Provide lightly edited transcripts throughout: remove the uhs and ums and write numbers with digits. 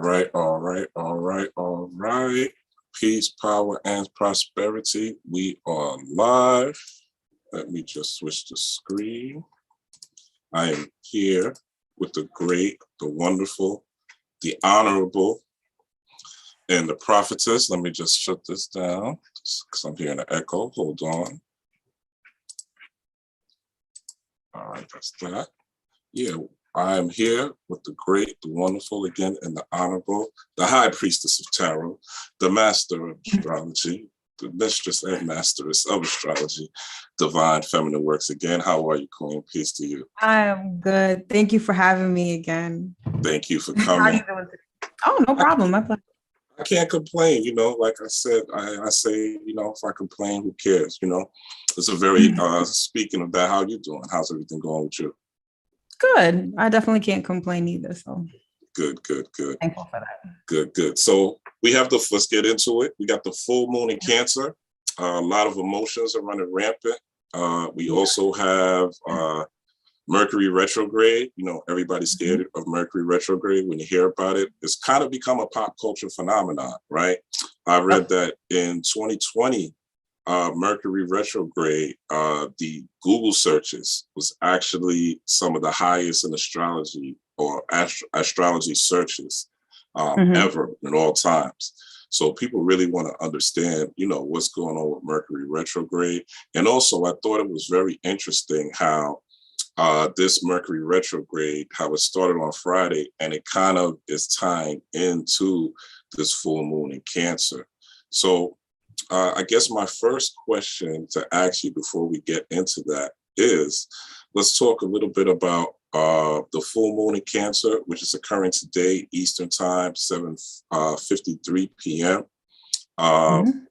right, all right, all right, all right. Peace, power, and prosperity. We are live. Let me just switch the screen. I am here with the great, the wonderful, the honorable, and the prophetess. Let me just shut this down because I'm hearing an echo. Hold on. All right, that's that. Yeah, I am here with the great, the wonderful, again, and the honorable, the high priestess of tarot, the master of astrology, the mistress and masteress of astrology, divine feminine works. Again, how are you, Queen? Peace to you. I'm good. Thank you for having me again. Thank you for How coming. you doing today? Oh, no problem. I can't complain, like I said, I say, if I complain, who cares, It's a very, speaking of that, how you doing? How's everything going with you? Good. I definitely can't complain either. So Good. thankful for that. Good. So let's get into it. We got the full moon in Cancer. A lot of emotions are running rampant. We also have Mercury retrograde. Everybody's scared of Mercury retrograde. When you hear about it, it's kind of become a pop culture phenomenon, right? I read that in 2020, Mercury retrograde, the Google searches was actually some of the highest in astrology or astrology searches ever in all times. So people really want to understand, what's going on with Mercury retrograde. And also, I thought it was very interesting how this Mercury retrograde, how it started on Friday, and it kind of is tying into this full moon in Cancer. So I guess my first question to ask you before we get into that is, let's talk a little bit about the full moon in Cancer, which is occurring today, Eastern time, 7:53 p.m.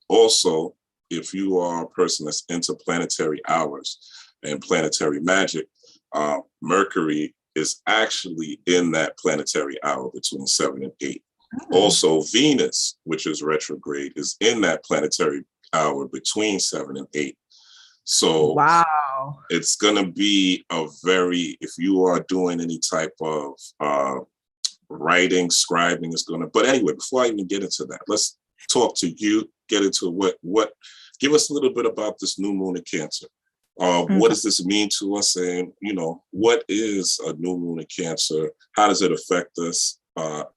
Also, if you are a person that's into planetary hours and planetary magic, Mercury is actually in that planetary hour between 7 and 8. Also, Venus, which is retrograde, is in that planetary hour between 7 and 8. So wow, it's going to be if you are doing any type of writing, scribing, it's going to, but anyway, before I even get into that, let's talk to you, get into give us a little bit about this new moon in Cancer. What does this mean to us? And, what is a new moon in Cancer? How does it affect us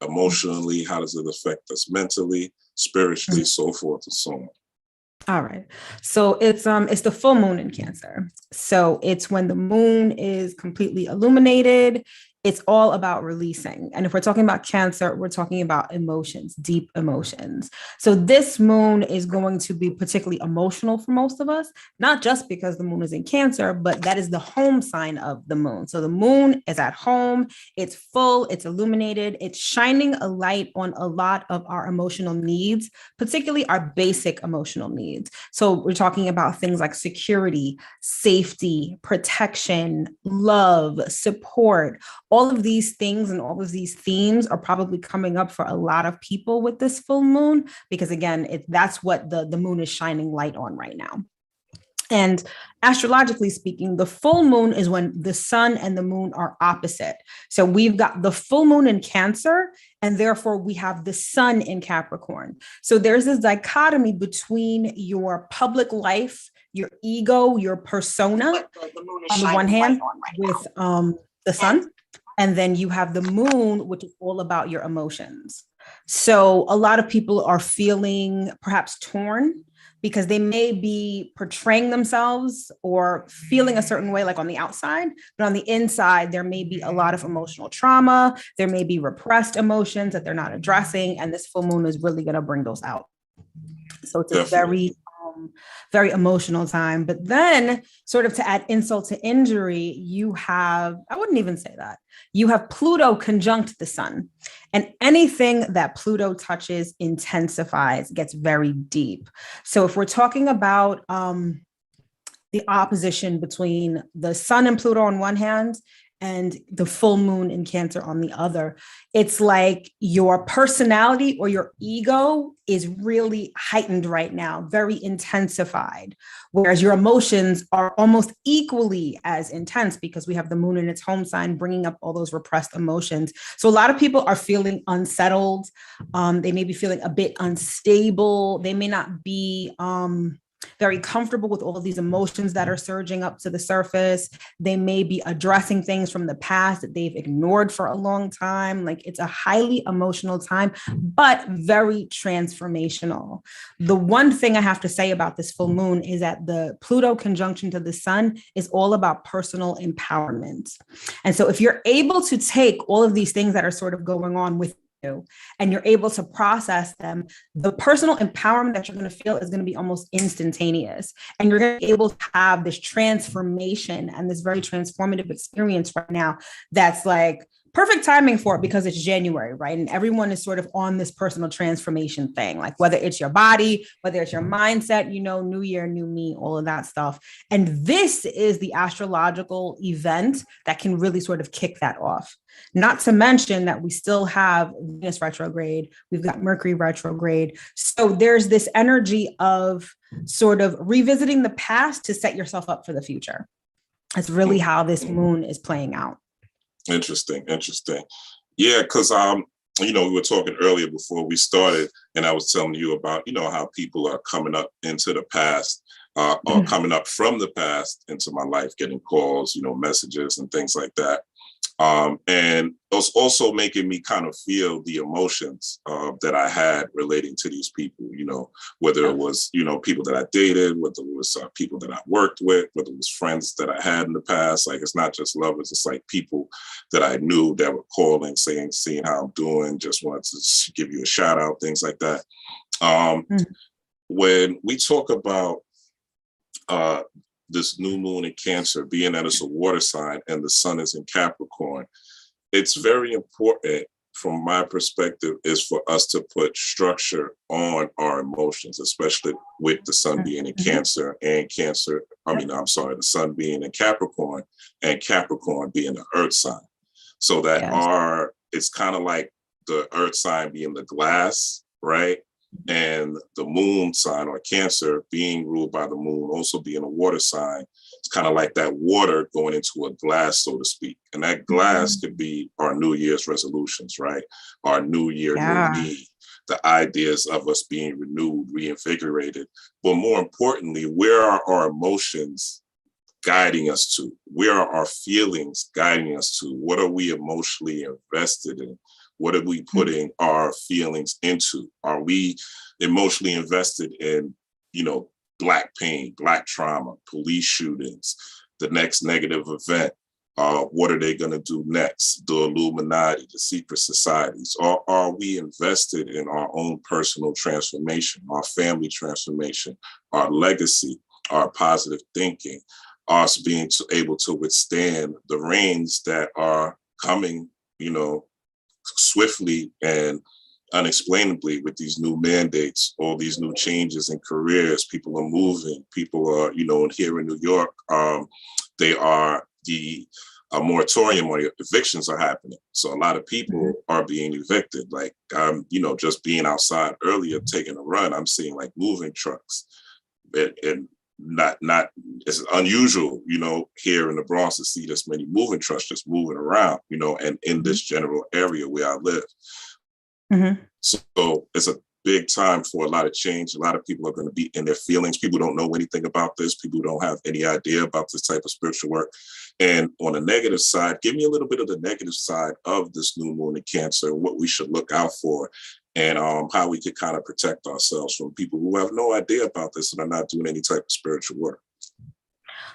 emotionally? How does it affect us mentally, spiritually, so forth and so on? All right. So it's the full moon in Cancer. So it's when the moon is completely illuminated. It's all about releasing. And if we're talking about Cancer, we're talking about emotions, deep emotions. So this moon is going to be particularly emotional for most of us, not just because the moon is in Cancer, but that is the home sign of the moon. So the moon is at home, it's full, it's illuminated, it's shining a light on a lot of our emotional needs, particularly our basic emotional needs. So we're talking about things like security, safety, protection, love, support. All of these things and all of these themes are probably coming up for a lot of people with this full moon, because again, that's what the moon is shining light on right now. And astrologically speaking, the full moon is when the sun and the moon are opposite. So we've got the full moon in Cancer, and therefore we have the sun in Capricorn. So there's this dichotomy between your public life, your ego, your persona, on the one hand, with the sun. And then you have the moon, which is all about your emotions. So a lot of people are feeling perhaps torn because they may be portraying themselves or feeling a certain way, like on the outside, but on the inside, there may be a lot of emotional trauma. There may be repressed emotions that they're not addressing. And this full moon is really going to bring those out. So it's a very emotional time. But then, sort of to add insult to injury, you have, I wouldn't even say that, you have Pluto conjunct the sun. And anything that Pluto touches intensifies, gets very deep. So if we're talking about the opposition between the sun and Pluto on one hand, and the full moon in Cancer on the other, it's like your personality or your ego is really heightened right now, very intensified, whereas your emotions are almost equally as intense because we have the moon in its home sign bringing up all those repressed emotions. So a lot of people are feeling unsettled. They may be feeling a bit unstable. They may not be very comfortable with all of these emotions that are surging up to the surface. They may be addressing things from the past that they've ignored for a long time. Like, it's a highly emotional time, but very transformational. The one thing I have to say about this full moon is that the Pluto conjunction to the sun is all about personal empowerment. And so if you're able to take all of these things that are sort of going on with and you're able to process them, the personal empowerment that you're going to feel is going to be almost instantaneous. And you're going to be able to have this transformation and this very transformative experience right now that's like perfect timing for it because it's January, right? And everyone is sort of on this personal transformation thing, like whether it's your body, whether it's your mindset, new year, new me, all of that stuff. And this is the astrological event that can really sort of kick that off. Not to mention that we still have Venus retrograde, we've got Mercury retrograde. So there's this energy of sort of revisiting the past to set yourself up for the future. That's really how this moon is playing out. Interesting. Yeah, because we were talking earlier before we started, and I was telling you about, how people are coming up into the past, or coming up from the past into my life, getting calls, messages and things like that. And it was also making me kind of feel the emotions that I had relating to these people, whether it was, people that I dated, whether it was people that I worked with, whether it was friends that I had in the past. Like, it's not just lovers, it's like people that I knew that were calling, seeing how I'm doing, just wanted to give you a shout out, things like that. When we talk about this new moon in Cancer, being that it's a water sign and the sun is in Capricorn, it's very important from my perspective is for us to put structure on our emotions, especially with the sun being in Cancer and the sun being in Capricorn and Capricorn being the earth sign. So that it's kind of like the earth sign being the glass, right? And the moon sign or Cancer being ruled by the moon, also being a water sign. It's kind of like that water going into a glass, so to speak. And that glass could be our New Year's resolutions, right? Our New Year, new me, the ideas of us being renewed, reinvigorated. But more importantly, where are our emotions guiding us to? Where are our feelings guiding us to? What are we emotionally invested in? What are we putting our feelings into? Are we emotionally invested in, Black pain, Black trauma, police shootings, the next negative event? What are they going to do next? The Illuminati, the secret societies? Or are we invested in our own personal transformation, our family transformation, our legacy, our positive thinking, us being able to withstand the rains that are coming, swiftly and unexplainably with these new mandates, all these new changes in careers. People are moving. People are, here in New York, a moratorium or evictions are happening. So a lot of people are being evicted. Like, just being outside earlier, taking a run, I'm seeing like moving trucks. And not it's unusual, here in the Bronx to see this many moving trucks just moving around, and in this general area where I live. So it's a big time for a lot of change. A lot of people are going to be in their feelings. People don't know anything about this. People don't have any idea about this type of spiritual work. And on the negative side, give me a little bit of the negative side of this new moon in Cancer, what we should look out for, and how we can kind of protect ourselves from people who have no idea about this and are not doing any type of spiritual work.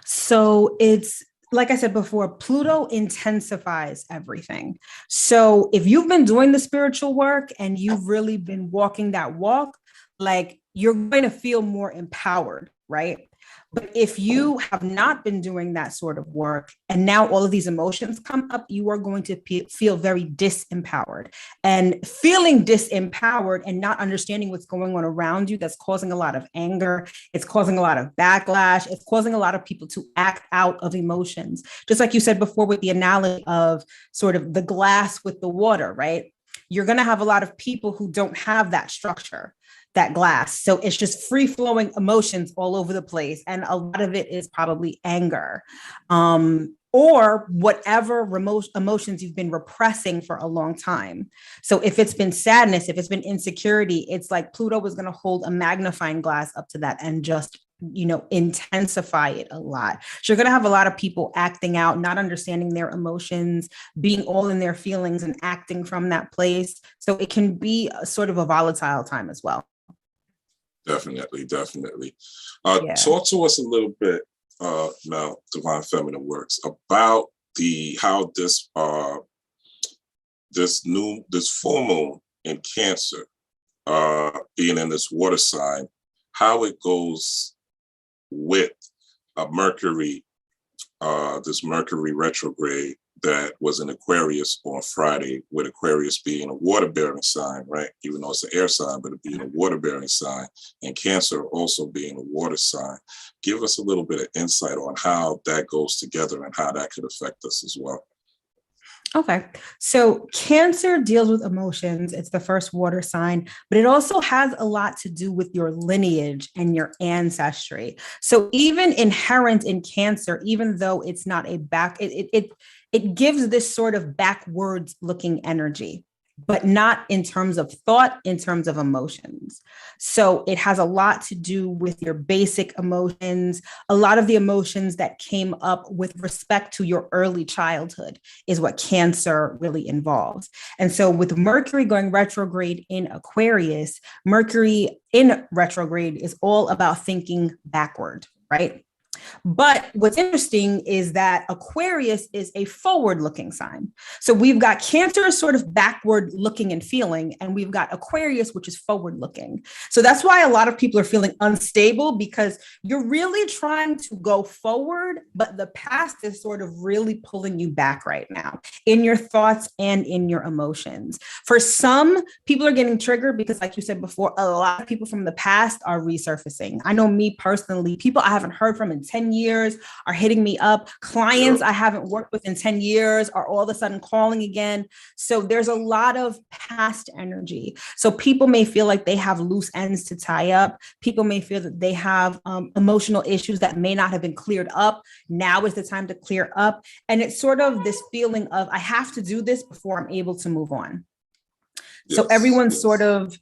So it's, like I said before, Pluto intensifies everything. So if you've been doing the spiritual work and you've really been walking that walk, like, you're going to feel more empowered, right? But if you have not been doing that sort of work and now all of these emotions come up, you are going to feel very disempowered. And feeling disempowered and not understanding what's going on around you, that's causing a lot of anger. It's causing a lot of backlash. It's causing a lot of people to act out of emotions. Just like you said before with the analogy of sort of the glass with the water, right? You're going to have a lot of people who don't have that structure, that glass. So it's just free flowing emotions all over the place. And a lot of it is probably anger, or whatever emotions you've been repressing for a long time. So if it's been sadness, if it's been insecurity, it's like Pluto is going to hold a magnifying glass up to that and just, intensify it a lot. So you're going to have a lot of people acting out, not understanding their emotions, being all in their feelings and acting from that place. So it can be a sort of a volatile time as well. Definitely. Yeah. Talk to us a little bit now, Divine Feminine Works, about how this full moon in Cancer, being in this water sign, how it goes with Mercury, this Mercury retrograde that was in Aquarius on Friday, with Aquarius being a water-bearing sign, right? Even though it's an air sign, but it being a water-bearing sign, and Cancer also being a water sign. Give us a little bit of insight on how that goes together and how that could affect us as well. Okay. So Cancer deals with emotions. It's the first water sign, but it also has a lot to do with your lineage and your ancestry. So even inherent in Cancer, even though it's not it gives this sort of backwards looking energy, but not in terms of thought, in terms of emotions. So it has a lot to do with your basic emotions. A lot of the emotions that came up with respect to your early childhood is what Cancer really involves. And so with Mercury going retrograde in Aquarius, Mercury in retrograde is all about thinking backward, right? But what's interesting is that Aquarius is a forward-looking sign. So we've got Cancer sort of backward-looking and feeling, and we've got Aquarius, which is forward-looking. So that's why a lot of people are feeling unstable, because you're really trying to go forward, but the past is sort of really pulling you back right now in your thoughts and in your emotions. For some, people are getting triggered because, like you said before, a lot of people from the past are resurfacing. I know me personally, people I haven't heard from in 10 years are hitting me up. Clients I haven't worked with in 10 years are all of a sudden calling again. So there's a lot of past energy. So people may feel like they have loose ends to tie up. People may feel that they have emotional issues that may not have been cleared up. Now is the time to clear up. And it's sort of this feeling of, I have to do this before I'm able to move on. So everyone's sort of,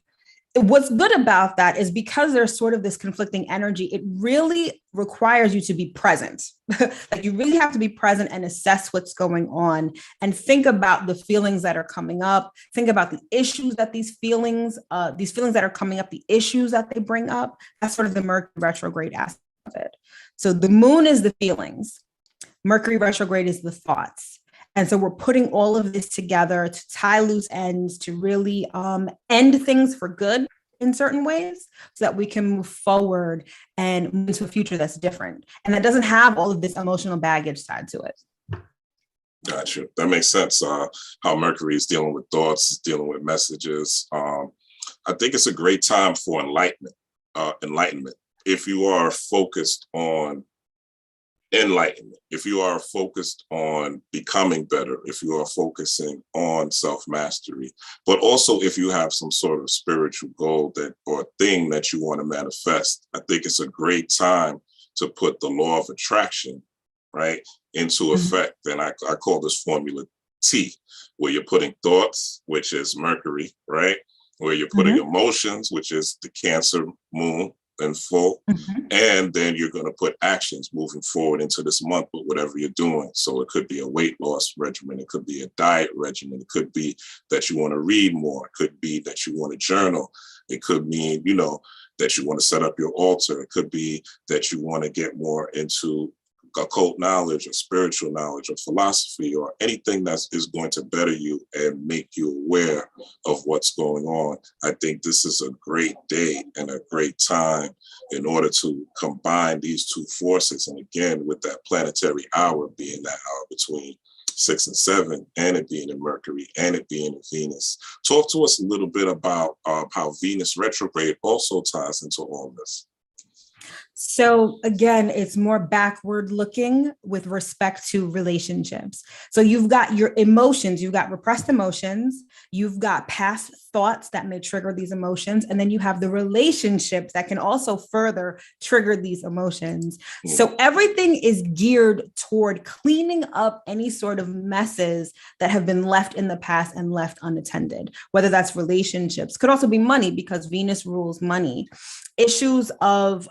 what's good about that is because there's sort of this conflicting energy, it really requires you to be present. Like you really have to be present and assess what's going on and think about the feelings that are coming up. Think about the issues that these feelings that are coming up, the issues that they bring up. That's sort of the Mercury retrograde aspect of it. So the moon is the feelings. Mercury retrograde is the thoughts. And so we're putting all of this together to tie loose ends, to really end things for good in certain ways so that we can move forward and move into a future that's different. And that doesn't have all of this emotional baggage tied to it. Gotcha. That makes sense. How Mercury is dealing with thoughts, dealing with messages. I think it's a great time for enlightenment. If you are focused on enlightenment, if you are focused on becoming better, if you are focusing on self-mastery, but also if you have some sort of spiritual goal or thing that you want to manifest, I think it's a great time to put the law of attraction, right, into effect. And I call this formula T, where you're putting thoughts, which is Mercury, right, where you're putting emotions, which is the Cancer moon in full, and then you're going to put actions moving forward into this month with whatever you're doing. So it could be a weight loss regimen, it could be a diet regimen, it could be that you want to read more, it could be that you want to journal, it could mean, that you want to set up your altar, it could be that you want to get more into occult knowledge or spiritual knowledge or philosophy or anything that is going to better you and make you aware of what's going on, I think this is a great day and a great time in order to combine these two forces. And again, with that planetary hour being that hour between 6 and 7, and it being in Mercury and it being in Venus. Talk to us a little bit about how Venus retrograde also ties into all this. So again, it's more backward looking with respect to relationships. So you've got your emotions, you've got repressed emotions, you've got past thoughts that may trigger these emotions, and then you have the relationships that can also further trigger these emotions. So everything is geared toward cleaning up any sort of messes that have been left in the past and left unattended, whether that's relationships, could also be money because Venus rules money. Issues of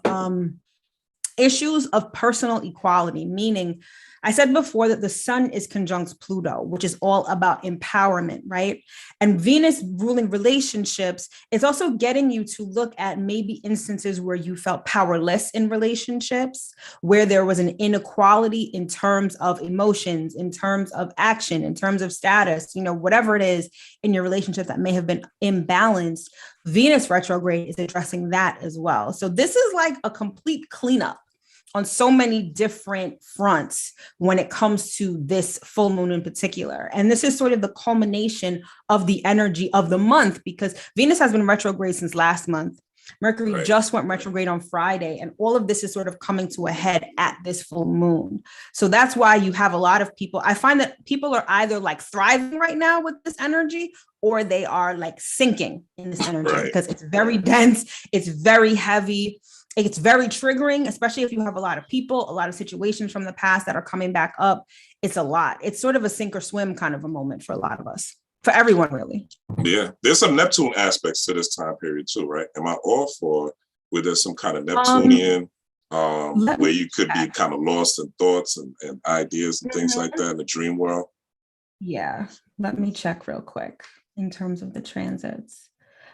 personal equality, meaning I said before that the sun is conjunct Pluto, which is all about empowerment, right? And Venus ruling relationships is also getting you to look at maybe instances where you felt powerless in relationships, where there was an inequality in terms of emotions, in terms of action, in terms of status, whatever it is in your relationship that may have been imbalanced. Venus retrograde is addressing that as well. So this is like a complete cleanup on so many different fronts when it comes to this full moon in particular. And this is sort of the culmination of the energy of the month because Venus has been retrograde since last month. Mercury just went retrograde on Friday, and all of this is sort of coming to a head at this full moon. So that's why you have a lot of people. I find that people are either like thriving right now with this energy, or they are like sinking in this energy because it's very dense, it's very heavy. It's very triggering, especially if you have a lot of people, a lot of situations from the past that are coming back up. It's a lot. It's sort of a sink or swim kind of a moment for a lot of us, for everyone, really. Yeah, there's some Neptune aspects to this time period too, right? Am I off, or where there's some kind of Neptunian, where you could be kind of lost in thoughts and ideas and things like that in the dream world? Yeah, let me check real quick in terms of the transits.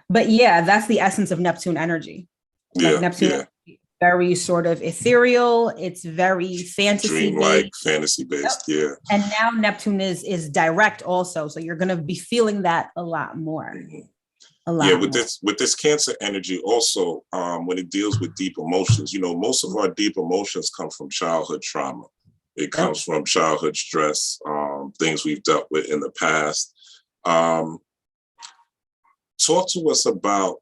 But yeah, that's the essence of Neptune energy. Like Neptune, very sort of ethereal. It's very fantasy dreamlike, fantasy based. Yeah. And now Neptune is direct also, so you're going to be feeling that a lot more. A lot. Yeah, with this Cancer energy also, when it deals with deep emotions, most of our deep emotions come from childhood trauma. It comes from childhood stress, things we've dealt with in the past. Talk to us about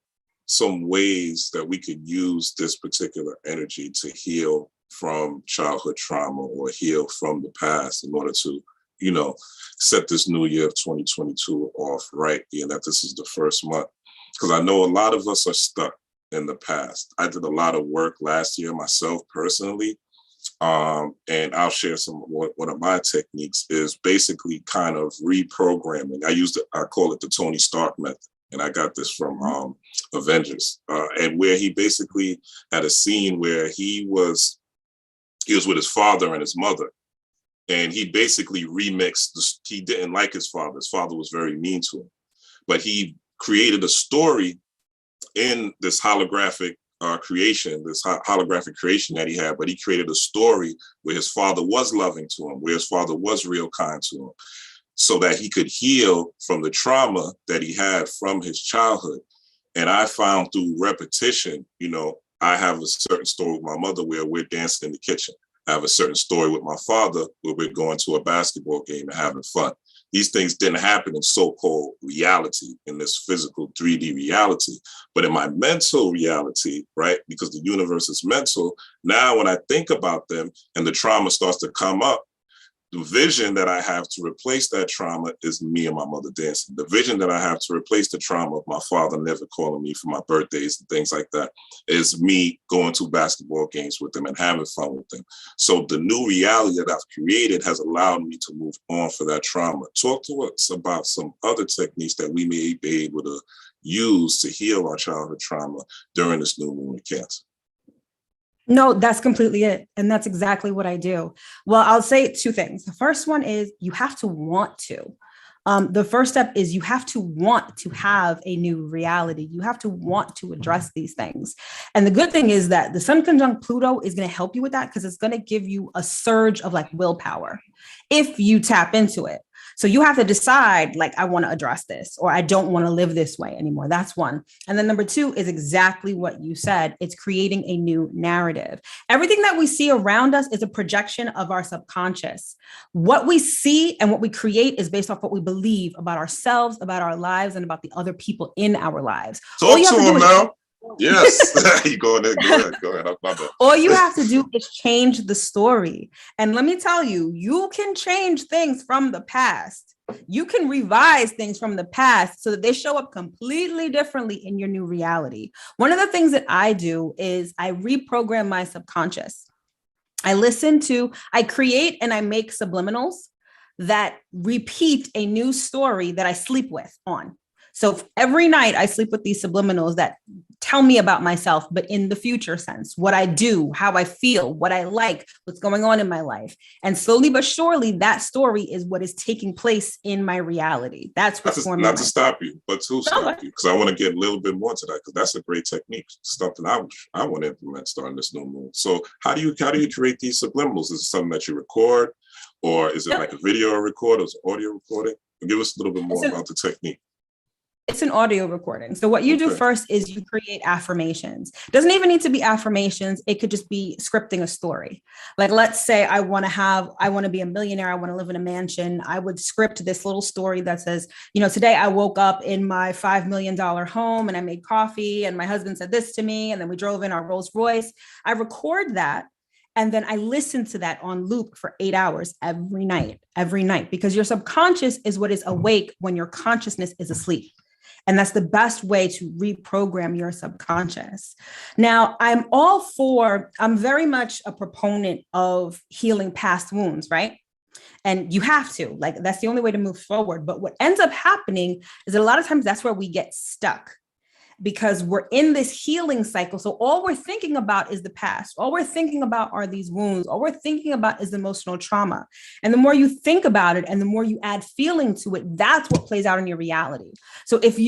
some ways that we could use this particular energy to heal from childhood trauma or heal from the past in order to, set this new year of 2022 off right, being that this is the first month. Because I know a lot of us are stuck in the past. I did a lot of work last year myself personally. And I'll share one of my techniques is basically kind of reprogramming. I call it the Tony Stark method. And I got this from Avengers, and where he basically had a scene where he was with his father and his mother, and he basically remixed. He didn't like his father. His father was very mean to him, but he created a story in this holographic creation, this holographic creation that he had. But he created a story where his father was loving to him, where his father was real kind to him, so that he could heal from the trauma that he had from his childhood. And I found through repetition, I have a certain story with my mother where we're dancing in the kitchen. I have a certain story with my father where we're going to a basketball game and having fun. These things didn't happen in so-called reality, in this physical 3D reality, but in my mental reality, right? Because the universe is mental. Now, when I think about them and the trauma starts to come up, the vision that I have to replace that trauma is me and my mother dancing. The vision that I have to replace the trauma of my father never calling me for my birthdays and things like that is me going to basketball games with them and having fun with them. So the new reality that I've created has allowed me to move on for that trauma. Talk to us about some other techniques that we may be able to use to heal our childhood trauma during this new moon in Cancer. No, that's completely it. And that's exactly what I do. Well, I'll say two things. The first one is you have to want to. The first step is you have to want to have a new reality. You have to want to address these things. And the good thing is that the Sun conjunct Pluto is going to help you with that, because it's going to give you a surge of like willpower if you tap into it. So you have to decide, like, I want to address this, or I don't want to live this way anymore. That's one. And then number two is exactly what you said. It's creating a new narrative. Everything that we see around us is a projection of our subconscious. What we see and what we create is based off what we believe about ourselves, about our lives, and about the other people in our lives. Talk to him now. Yes. You go ahead. Go ahead. All you have to do is change the story. And let me tell you, you can change things from the past. You can revise things from the past so that they show up completely differently in your new reality. One of the things that I do is I reprogram my subconscious. I create and I make subliminals that repeat a new story that I sleep with on. So every night I sleep with these subliminals that tell me about myself, but in the future sense, what I do, how I feel, what I like, what's going on in my life. And slowly but surely, that story is what is taking place in my reality. That's what's forming. Not to stop you, but to stop you, because I want to get a little bit more to that, because that's a great technique, something I want to implement starting this new moon. So how do you create these subliminals? Is it something that you record, or is it like a video record, or is it audio recording? Give us a little bit more about the technique. It's an audio recording. So what you do first is you create affirmations. It doesn't even need to be affirmations. It could just be scripting a story. Like, let's say I want to be a millionaire. I want to live in a mansion. I would script this little story that says, today I woke up in my $5 million home and I made coffee and my husband said this to me. And then we drove in our Rolls Royce. I record that. And then I listen to that on loop for 8 hours every night, because your subconscious is what is awake when your consciousness is asleep. And that's the best way to reprogram your subconscious. Now, I'm very much a proponent of healing past wounds, right? And you have to, that's the only way to move forward. But what ends up happening is that a lot of times that's where we get stuck, because we're in this healing cycle. So all we're thinking about is the past. All we're thinking about are these wounds. All we're thinking about is emotional trauma. And the more you think about it and the more you add feeling to it, that's what plays out in your reality. So if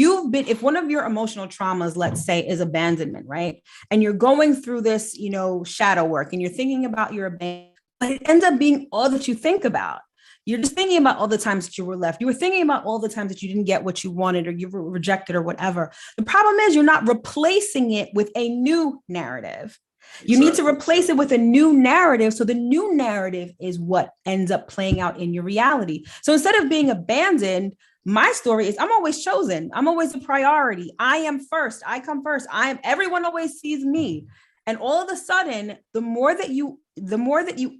one of your emotional traumas, let's say, is abandonment, right? And you're going through this, shadow work, and you're thinking about your abandonment, but it ends up being all that you think about. You're just thinking about all the times that you were left. You were thinking about all the times that you didn't get what you wanted, or you were rejected, or whatever. The problem is you're not replacing it with a new narrative. You need to replace it with a new narrative. So the new narrative is what ends up playing out in your reality. So instead of being abandoned, my story is I'm always chosen. I'm always a priority. I am first. I come first. Everyone always sees me. And all of a sudden, the more that you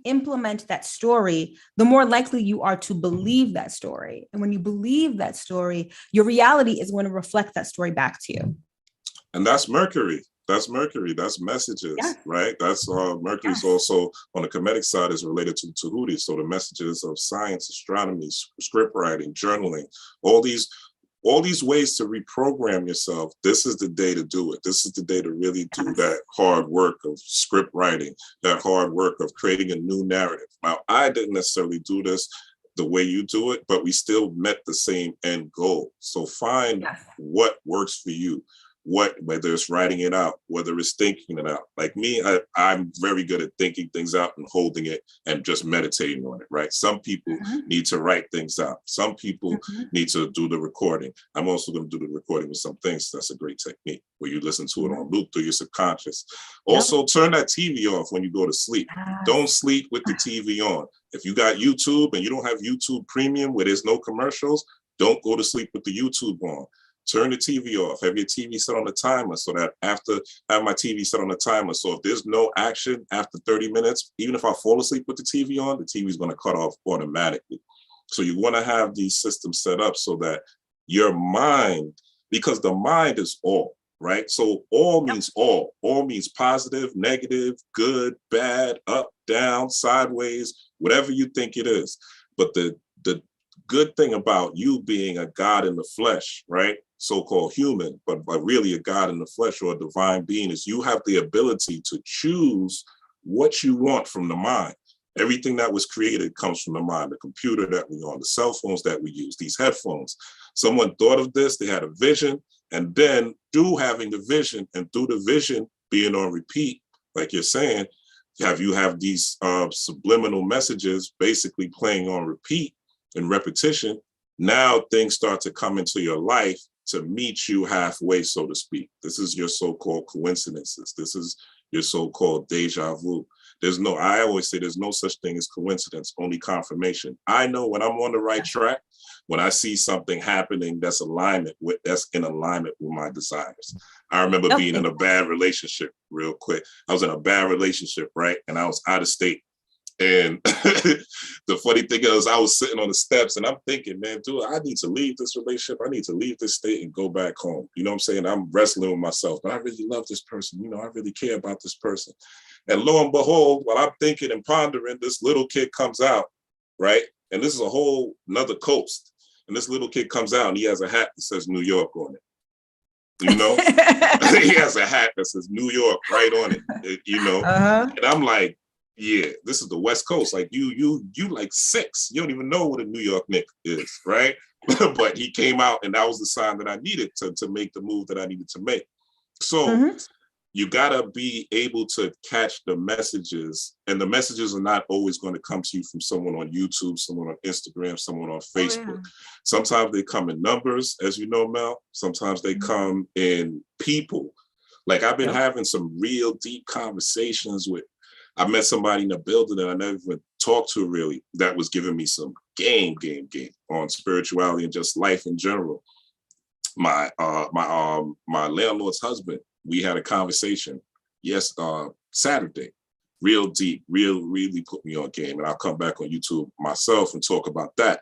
implement that story, the more likely you are to believe that story. And when you believe that story, your reality is going to reflect that story back to you. And that's Mercury. That's messages, right? That's Mercury's also on the Kemetic side is related to Tahuti. So the messages of science, astronomy, script writing, journaling, all these ways to reprogram yourself. This is the day to do it. This is the day to really do that hard work of script writing, that hard work of creating a new narrative. Now, I didn't necessarily do this the way you do it, but we still met the same end goal. So find what works for you. Whether it's writing it out, whether it's thinking it out. Like me, I'm very good at thinking things out and holding it and just meditating on it, right? Some people need to write things out. Some people need to do the recording. I'm also going to do the recording with some things. That's a great technique where you listen to it on loop through your subconscious. Also, turn that TV off when you go to sleep. Don't sleep with the TV on. If you got YouTube and you don't have YouTube Premium where there's no commercials, don't go to sleep with the YouTube on. Turn the TV off. Have your TV set on a timer so that have my TV set on a timer. So if there's no action after 30 minutes, even if I fall asleep with the TV on, the TV is going to cut off automatically. So you want to have these systems set up so that your mind, because the mind is all, right? So all means all. All means positive, negative, good, bad, up, down, sideways, whatever you think it is. But the good thing about you being a God in the flesh, right? So-called human, but really a God in the flesh or a divine being, is you have the ability to choose what you want from the mind. Everything that was created comes from the mind. The computer that we on, the cell phones that we use, these headphones. Someone thought of this, they had a vision, and then through having the vision and through the vision being on repeat, like you're saying, you have these subliminal messages basically playing on repeat and repetition. Now things start to come into your life to meet you halfway, so to speak. This is your so-called coincidences. This is your so-called deja vu. I always say there's no such thing as coincidence, only confirmation. I know when I'm on the right track, when I see something happening that's in alignment with my desires. I remember being in a bad relationship real quick. I was in a bad relationship, right? And I was out of state. And the funny thing is, I was sitting on the steps and I'm thinking, man, dude, I need to leave this relationship. I need to leave this state and go back home. You know what I'm saying? I'm wrestling with myself, but I really love this person. You know, I really care about this person. And lo and behold, while I'm thinking and pondering, this little kid comes out, right? And this is a whole another coast. And this little kid comes out and he has a hat that says New York on it. You know, he has a hat that says New York right on it, you know, and I'm like, yeah, this is the West Coast. Like you like 6. You don't even know what a New York Knick is, right? But he came out and that was the sign that I needed to make the move that I needed to make. So you gotta be able to catch the messages, and the messages are not always going to come to you from someone on YouTube, someone on Instagram, someone on Facebook. Sometimes they come in numbers, as you know, Mel. Sometimes they come in people. Like I've been having some real deep conversations with, I met somebody in the building that I never even talked to really, that was giving me some game on spirituality and just life in general. My landlord's husband, we had a conversation Saturday, real deep, really put me on game. And I'll come back on YouTube myself and talk about that.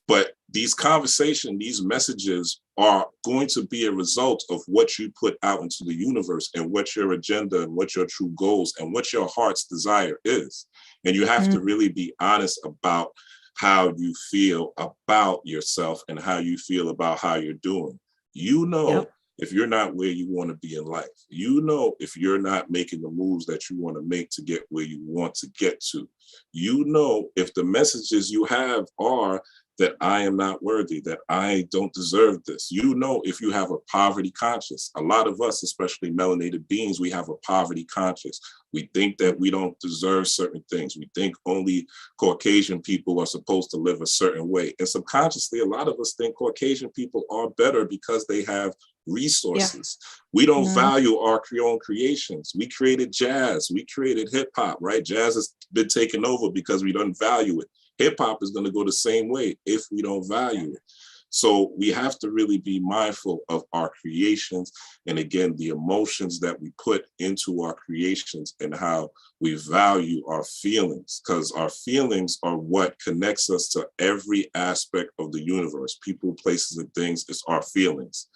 But these conversations, these messages are going to be a result of what you put out into the universe and what your agenda and what your true goals and what your heart's desire is. And you have to really be honest about how you feel about yourself and how you feel about how you're doing. You know, if you're not where you want to be in life, you know, if you're not making the moves that you want to make to get where you want to get to, you know, if the messages you have are that I am not worthy, that I don't deserve this. You know, if you have a poverty conscious, a lot of us, especially melanated beings, we have a poverty conscious. We think that we don't deserve certain things. We think only Caucasian people are supposed to live a certain way. And subconsciously, a lot of us think Caucasian people are better because they have resources. We don't value our own creations. We created jazz. We created hip hop, right? Jazz has been taken over because we don't value it. Hip hop is going to go the same way if we don't value it. So we have to really be mindful of our creations. And again, the emotions that we put into our creations and how we value our feelings, because our feelings are what connects us to every aspect of the universe. People, places, and things. It's our feelings.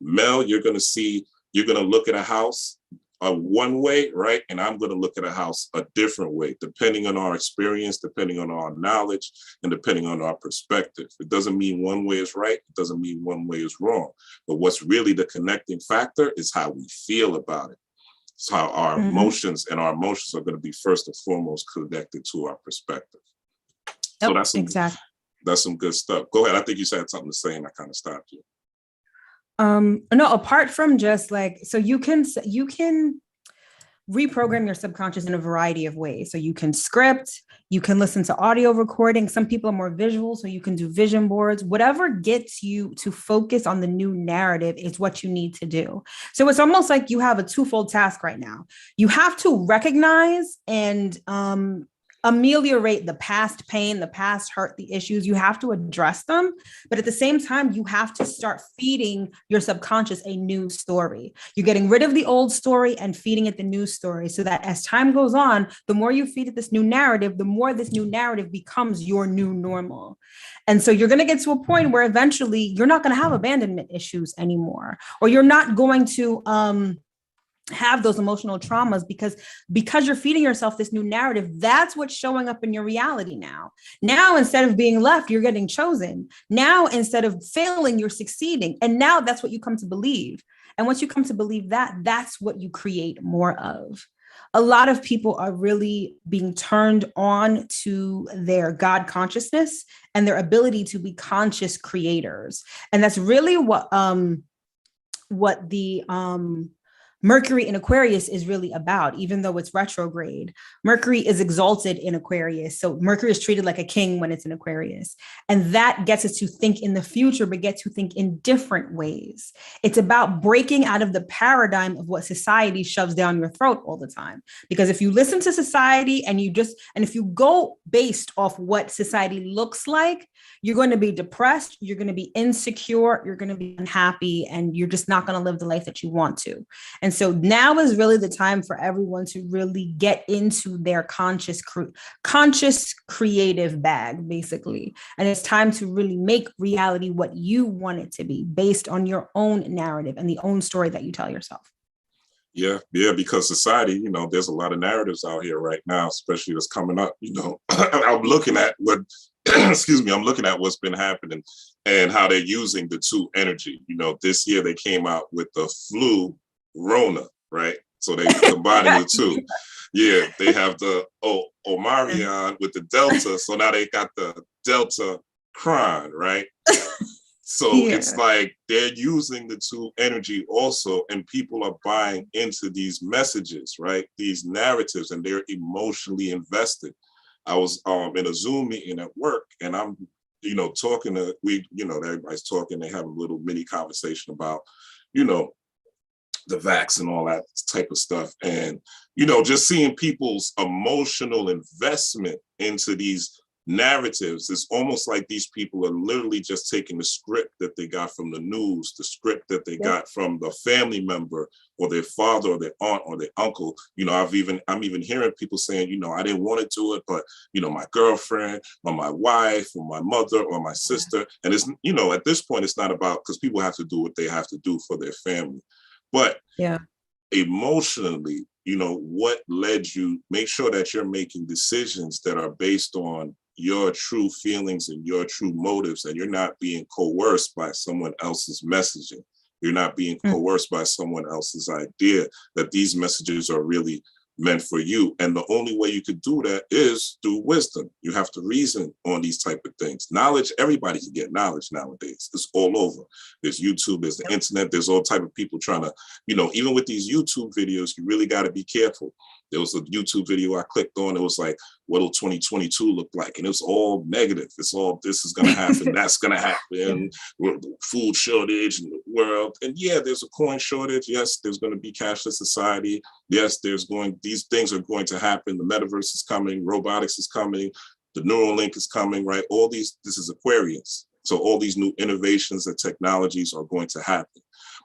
Mel, you're going to look at a house one way, right? And I'm going to look at a house a different way, depending on our experience, depending on our knowledge, and depending on our perspective. It doesn't mean one way is right. It doesn't mean one way is wrong. But what's really the connecting factor is how we feel about it. It's how our emotions, and our emotions are going to be first and foremost connected to our perspective. So that's some good stuff. Go ahead. I think you said something to say and I kind of stopped you. No, apart from just like, so you can reprogram your subconscious in a variety of ways. So you can script, you can listen to audio recordings. Some people are more visual, so you can do vision boards. Whatever gets you to focus on the new narrative is what you need to do. So it's almost like you have a twofold task right now. You have to recognize and ameliorate the past pain, the past hurt, the issues. You have to address them. But at the same time, you have to start feeding your subconscious a new story. You're getting rid of the old story and feeding it the new story, so that as time goes on, the more you feed it this new narrative, the more this new narrative becomes your new normal. And so you're going to get to a point where eventually you're not going to have abandonment issues anymore, or you're not going to have those emotional traumas because you're feeding yourself this new narrative. That's what's showing up in your reality now. Now, instead of being left, you're getting chosen. Now, instead of failing, you're succeeding. And now that's what you come to believe. And once you come to believe that, that's what you create more of. a lot of people are really being turned on to their God consciousness and their ability to be conscious creators. And that's really what the Mercury in Aquarius is really about, even though it's retrograde. Mercury is exalted in Aquarius. So Mercury is treated like a king when it's in Aquarius. And that gets us to think in the future, but get to think in different ways. It's about breaking out of the paradigm of what society shoves down your throat all the time. Because if you listen to society and if you go based off what society looks like, you're going to be depressed, you're going to be insecure, you're going to be unhappy, and you're just not going to live the life that you want to. And so now is really the time for everyone to really get into their conscious creative bag, basically. And it's time to really make reality what you want it to be based on your own narrative and the own story that you tell yourself. Yeah, because society, there's a lot of narratives out here right now, especially that's coming up, I'm looking at I'm looking at what's been happening and how they're using the two energy. This year they came out with the flu Rona, right? So they combining the two. Yeah, they have the Omarion with the Delta. So now they got the Delta Cron, right? So it's like they're using the two energy also, and people are buying into these messages, right? These narratives, and they're emotionally invested. I was in a Zoom meeting at work, and I'm, talking to everybody's talking. They have a little mini conversation about, the vax and all that type of stuff, and just seeing people's emotional investment into these narratives. It's almost like these people are literally just taking the script that they got from the news, the script that they got from the family member or their father or their aunt or their uncle. I'm even hearing people saying, I didn't want to do it, but my girlfriend or my wife or my mother or my sister. And it's, at this point, it's not about, because people have to do what they have to do for their family. But emotionally, what led you, make sure that you're making decisions that are based on your true feelings and your true motives, and you're not being coerced by someone else's messaging. You're not being coerced by someone else's idea that these messages are really meant for you. And the only way you could do that is through wisdom. You have to reason on these type of things. Knowledge, everybody can get knowledge nowadays. It's all over. There's YouTube, there's the internet, there's all type of people trying to, even with these YouTube videos, you really got to be careful. There was a YouTube video I clicked on. It was like, what'll 2022 look like? And it was all negative. It's all, this is going to happen. That's going to happen. Food shortage in the world. And there's a coin shortage. Yes, there's going to be cashless society. Yes, these things are going to happen. The metaverse is coming. Robotics is coming. The neural link is coming, right? This is Aquarius. So all these new innovations and technologies are going to happen.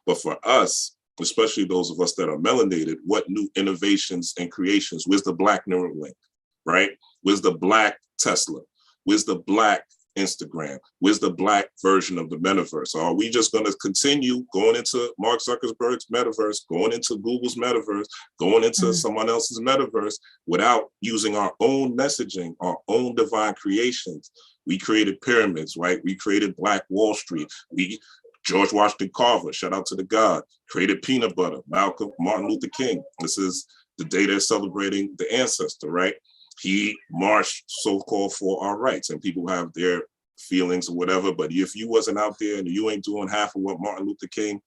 But for us, especially those of us that are melanated, what new innovations and creations? Where's the black neural link, right? Where's the black Tesla? Where's the black Instagram? Where's the black version of the metaverse? Are we just going to continue going into Mark Zuckerberg's metaverse, going into Google's metaverse, going into someone else's metaverse without using our own messaging, our own divine creations? We created pyramids, right? We created Black Wall Street. George Washington Carver, shout out to the God, created peanut butter. Malcolm, Martin Luther King. This is the day they're celebrating the ancestor, right? He marched so-called for our rights, and people have their feelings or whatever. But if you wasn't out there and you ain't doing half of what Martin Luther King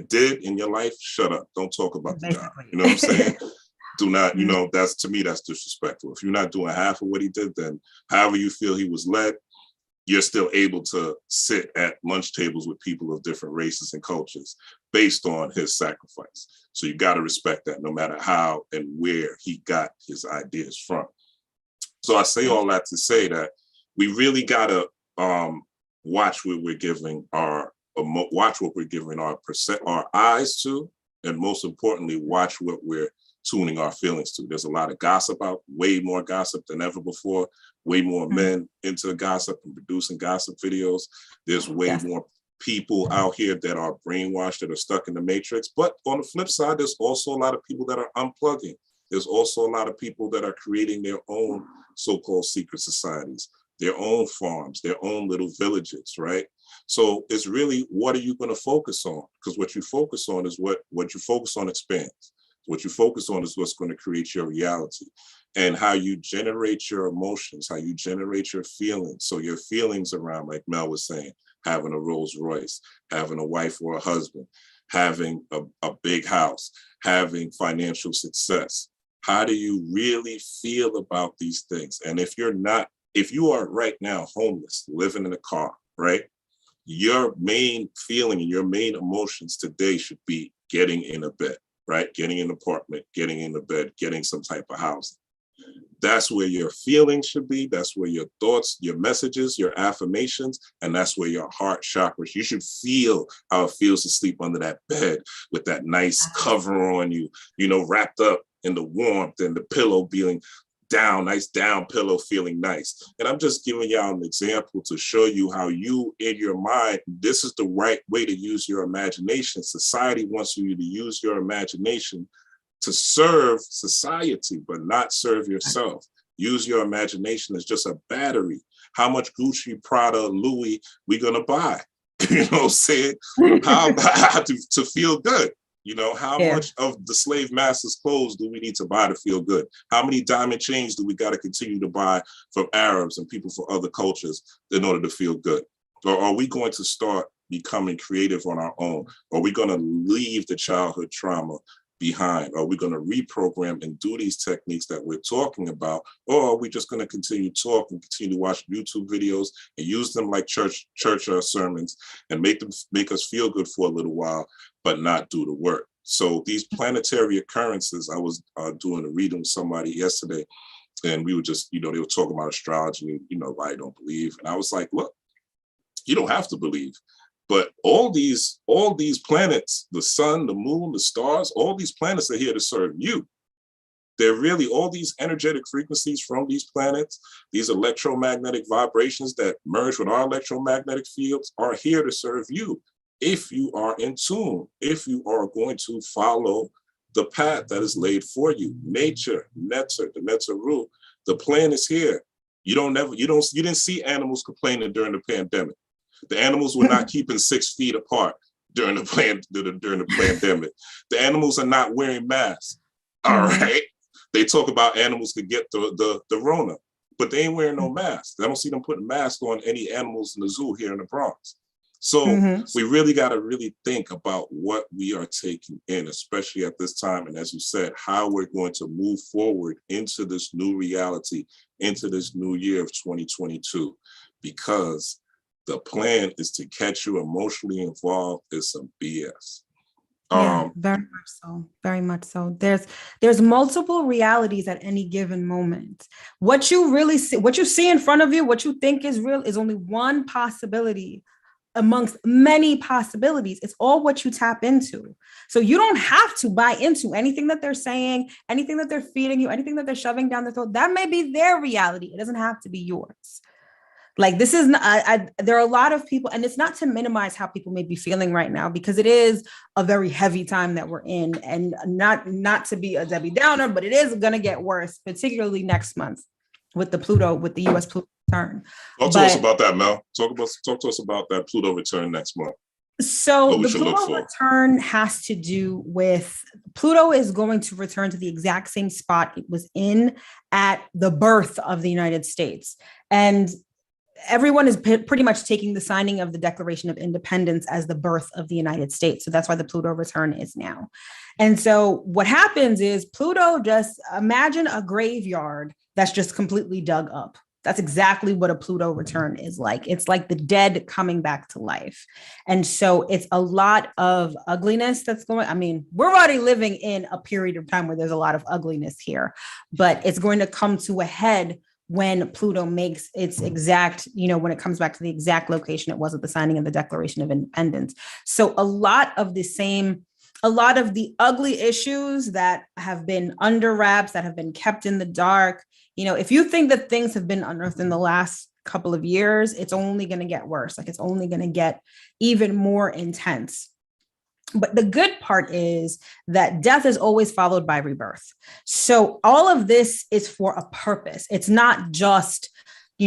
did in your life, shut up. Don't talk about the God. You know what I'm saying? Do not, that's, to me, that's disrespectful. If you're not doing half of what he did, then however you feel he was led, you're still able to sit at lunch tables with people of different races and cultures based on his sacrifice. So you got to respect that no matter how and where he got his ideas from. So I say all that to say that we really got to watch what we're giving our eyes to, and most importantly, watch what we're tuning our feelings to. There's a lot of gossip out, way more gossip than ever before, way more men into gossip and producing gossip videos. There's way more people out here that are brainwashed, that are stuck in the matrix. But on the flip side, there's also a lot of people that are unplugging. There's also a lot of people that are creating their own so-called secret societies, their own farms, their own little villages, right? So it's really, what are you going to focus on? Because what you focus on is what you focus on expands. What you focus on is what's going to create your reality. And how you generate your emotions, how you generate your feelings. So your feelings around, like Mel was saying, having a Rolls Royce, having a wife or a husband, having a big house, having financial success. How do you really feel about these things? And if you are right now homeless, living in a car, right? Your main feeling and your main emotions today should be getting in a bed, right? Getting an apartment, getting in a bed, getting some type of housing. That's where your feelings should be. That's where your thoughts, your messages, your affirmations, and that's where your heart chakras. You should feel how it feels to sleep under that bed with that nice cover on you, wrapped up in the warmth and the pillow being down, nice down pillow, feeling nice. And I'm just giving y'all an example to show you how you, in your mind, this is the right way to use your imagination. Society wants you to use your imagination to serve society, but not serve yourself. Use your imagination as just a battery. How much Gucci, Prada, Louis we gonna buy? You know what I'm saying? How to feel good? How much of the slave master's clothes do we need to buy to feel good? How many diamond chains do we got to continue to buy from Arabs and people from other cultures in order to feel good? Or are we going to start becoming creative on our own? Are we going to leave the childhood trauma behind? Are we going to reprogram and do these techniques that we're talking about? Or are we just going to continue to talk and continue to watch YouTube videos and use them like church sermons and make us feel good for a little while, but not do the work? So these planetary occurrences, I was doing a reading with somebody yesterday, and we were just, they were talking about astrology, why I don't believe. And I was like, look, you don't have to believe. But all these planets, the sun, the moon, the stars, all these planets are here to serve you. They're really all these energetic frequencies from these planets, these electromagnetic vibrations that merge with our electromagnetic fields are here to serve you. If you are in tune, if you are going to follow the path that is laid for you, nature, the Netzaru, the plan is here. You didn't see animals complaining during the pandemic. The animals were not keeping 6 feet apart during the pandemic. The animals are not wearing masks. All right. They talk about animals could get the Rona, but they ain't wearing no masks. I don't see them putting masks on any animals in the zoo here in the Bronx. So we really got to really think about what we are taking in, especially at this time. And as you said, how we're going to move forward into this new reality, into this new year of 2022, because the plan is to catch you emotionally involved in some BS. Very much so. Very much so. There's multiple realities at any given moment. What you really see, what you see in front of you, what you think is real is only one possibility amongst many possibilities. It's all what you tap into. So you don't have to buy into anything that they're saying, anything that they're feeding you, anything that they're shoving down their throat. That may be their reality. It doesn't have to be yours. Like this is not, there are a lot of people, and it's not to minimize how people may be feeling right now, because it is a very heavy time that we're in, and not to be a Debbie Downer, but it is going to get worse, particularly next month with the US Pluto return. Talk to us about that, Mel. Talk to us about that Pluto return next month. So the Pluto return has to do with, Pluto is going to return to the exact same spot it was in at the birth of the United States. And everyone is pretty much taking the signing of the Declaration of Independence as the birth of the United States. So that's why the Pluto return is now. And so what happens is Pluto, just imagine a graveyard that's just completely dug up. That's exactly what a Pluto return is like. It's like the dead coming back to life. And so it's a lot of ugliness that's going, I mean, we're already living in a period of time where there's a lot of ugliness here, but it's going to come to a head when Pluto makes its exact, when it comes back to the exact location it was at the signing of the Declaration of Independence. So a lot of the ugly issues that have been under wraps, that have been kept in the dark, if you think that things have been unearthed in the last couple of years, it's only going to get worse. Like it's only going to get even more intense. But the good part is that death is always followed by rebirth. So all of this is for a purpose. It's not just,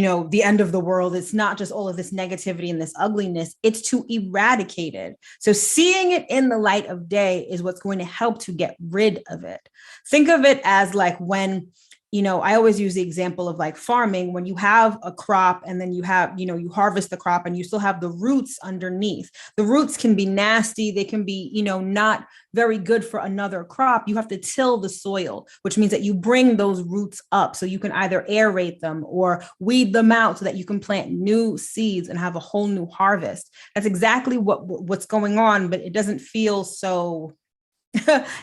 the end of the world. It's not just all of this negativity and this ugliness. It's to eradicate it. So seeing it in the light of day is what's going to help to get rid of it. Think of it as like when, I always use the example of like farming, when you have a crop and then you have, you harvest the crop and you still have the roots underneath. The roots can be nasty. They can be, not very good for another crop. You have to till the soil, which means that you bring those roots up so you can either aerate them or weed them out so that you can plant new seeds and have a whole new harvest. That's exactly what's going on, but it doesn't feel so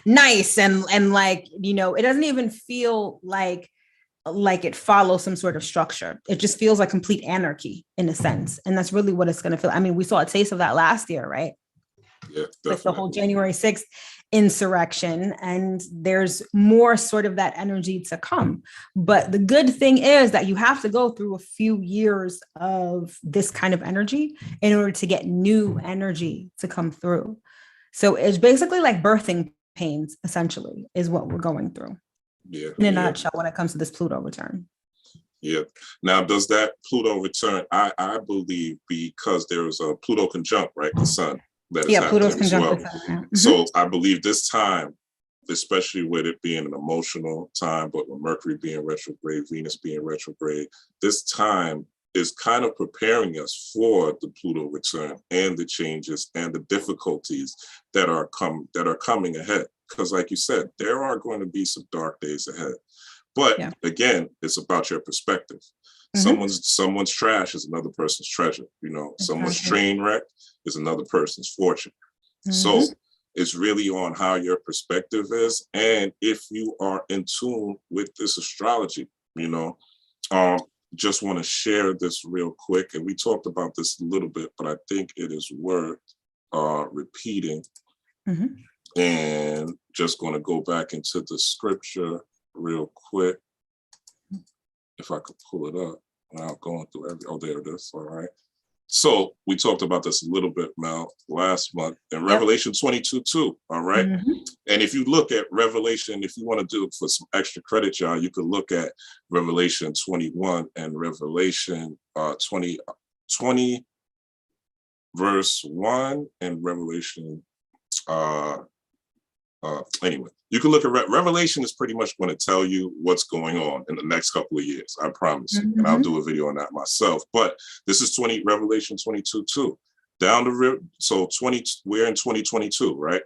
nice and like, it doesn't even feel like it follows some sort of structure. It just feels like complete anarchy in a sense. And that's really what it's going to feel. I mean, we saw a taste of that last year, right? Yeah, with the whole January 6th insurrection. And there's more sort of that energy to come. But the good thing is that you have to go through a few years of this kind of energy in order to get new energy to come through. So it's basically like birthing pains, essentially, is what we're going through. Yeah. In a nutshell, when it comes to this Pluto return. Yeah. Now, does that Pluto return? I believe because there's a Pluto conjunct, right? The sun that is happening Pluto's as well. Mm-hmm. So I believe this time, especially with it being an emotional time, but with Mercury being retrograde, Venus being retrograde, this time is kind of preparing us for the Pluto return and the changes and the difficulties that are coming ahead. Because like you said, there are going to be some dark days ahead. But again, it's about your perspective. Mm-hmm. Someone's trash is another person's treasure. Someone's train wreck is another person's fortune. Mm-hmm. So it's really on how your perspective is. And if you are in tune with this astrology, just want to share this real quick. And we talked about this a little bit, but I think it is worth repeating. Mm-hmm. And just going to go back into the scripture real quick. If I could pull it up without going through there it is. All right. So we talked about this a little bit, Mel, last month in Revelation 22:2. All right. Mm-hmm. And if you look at Revelation, if you want to do it for some extra credit, y'all, you could look at Revelation 21 and Revelation 20 verse 1 and Revelation anyway, you can look at Revelation is pretty much going to tell you what's going on in the next couple of years. I promise you. And I'll do a video on that myself. But this is Revelation 22:2. Down the river. So we're in 2022, right?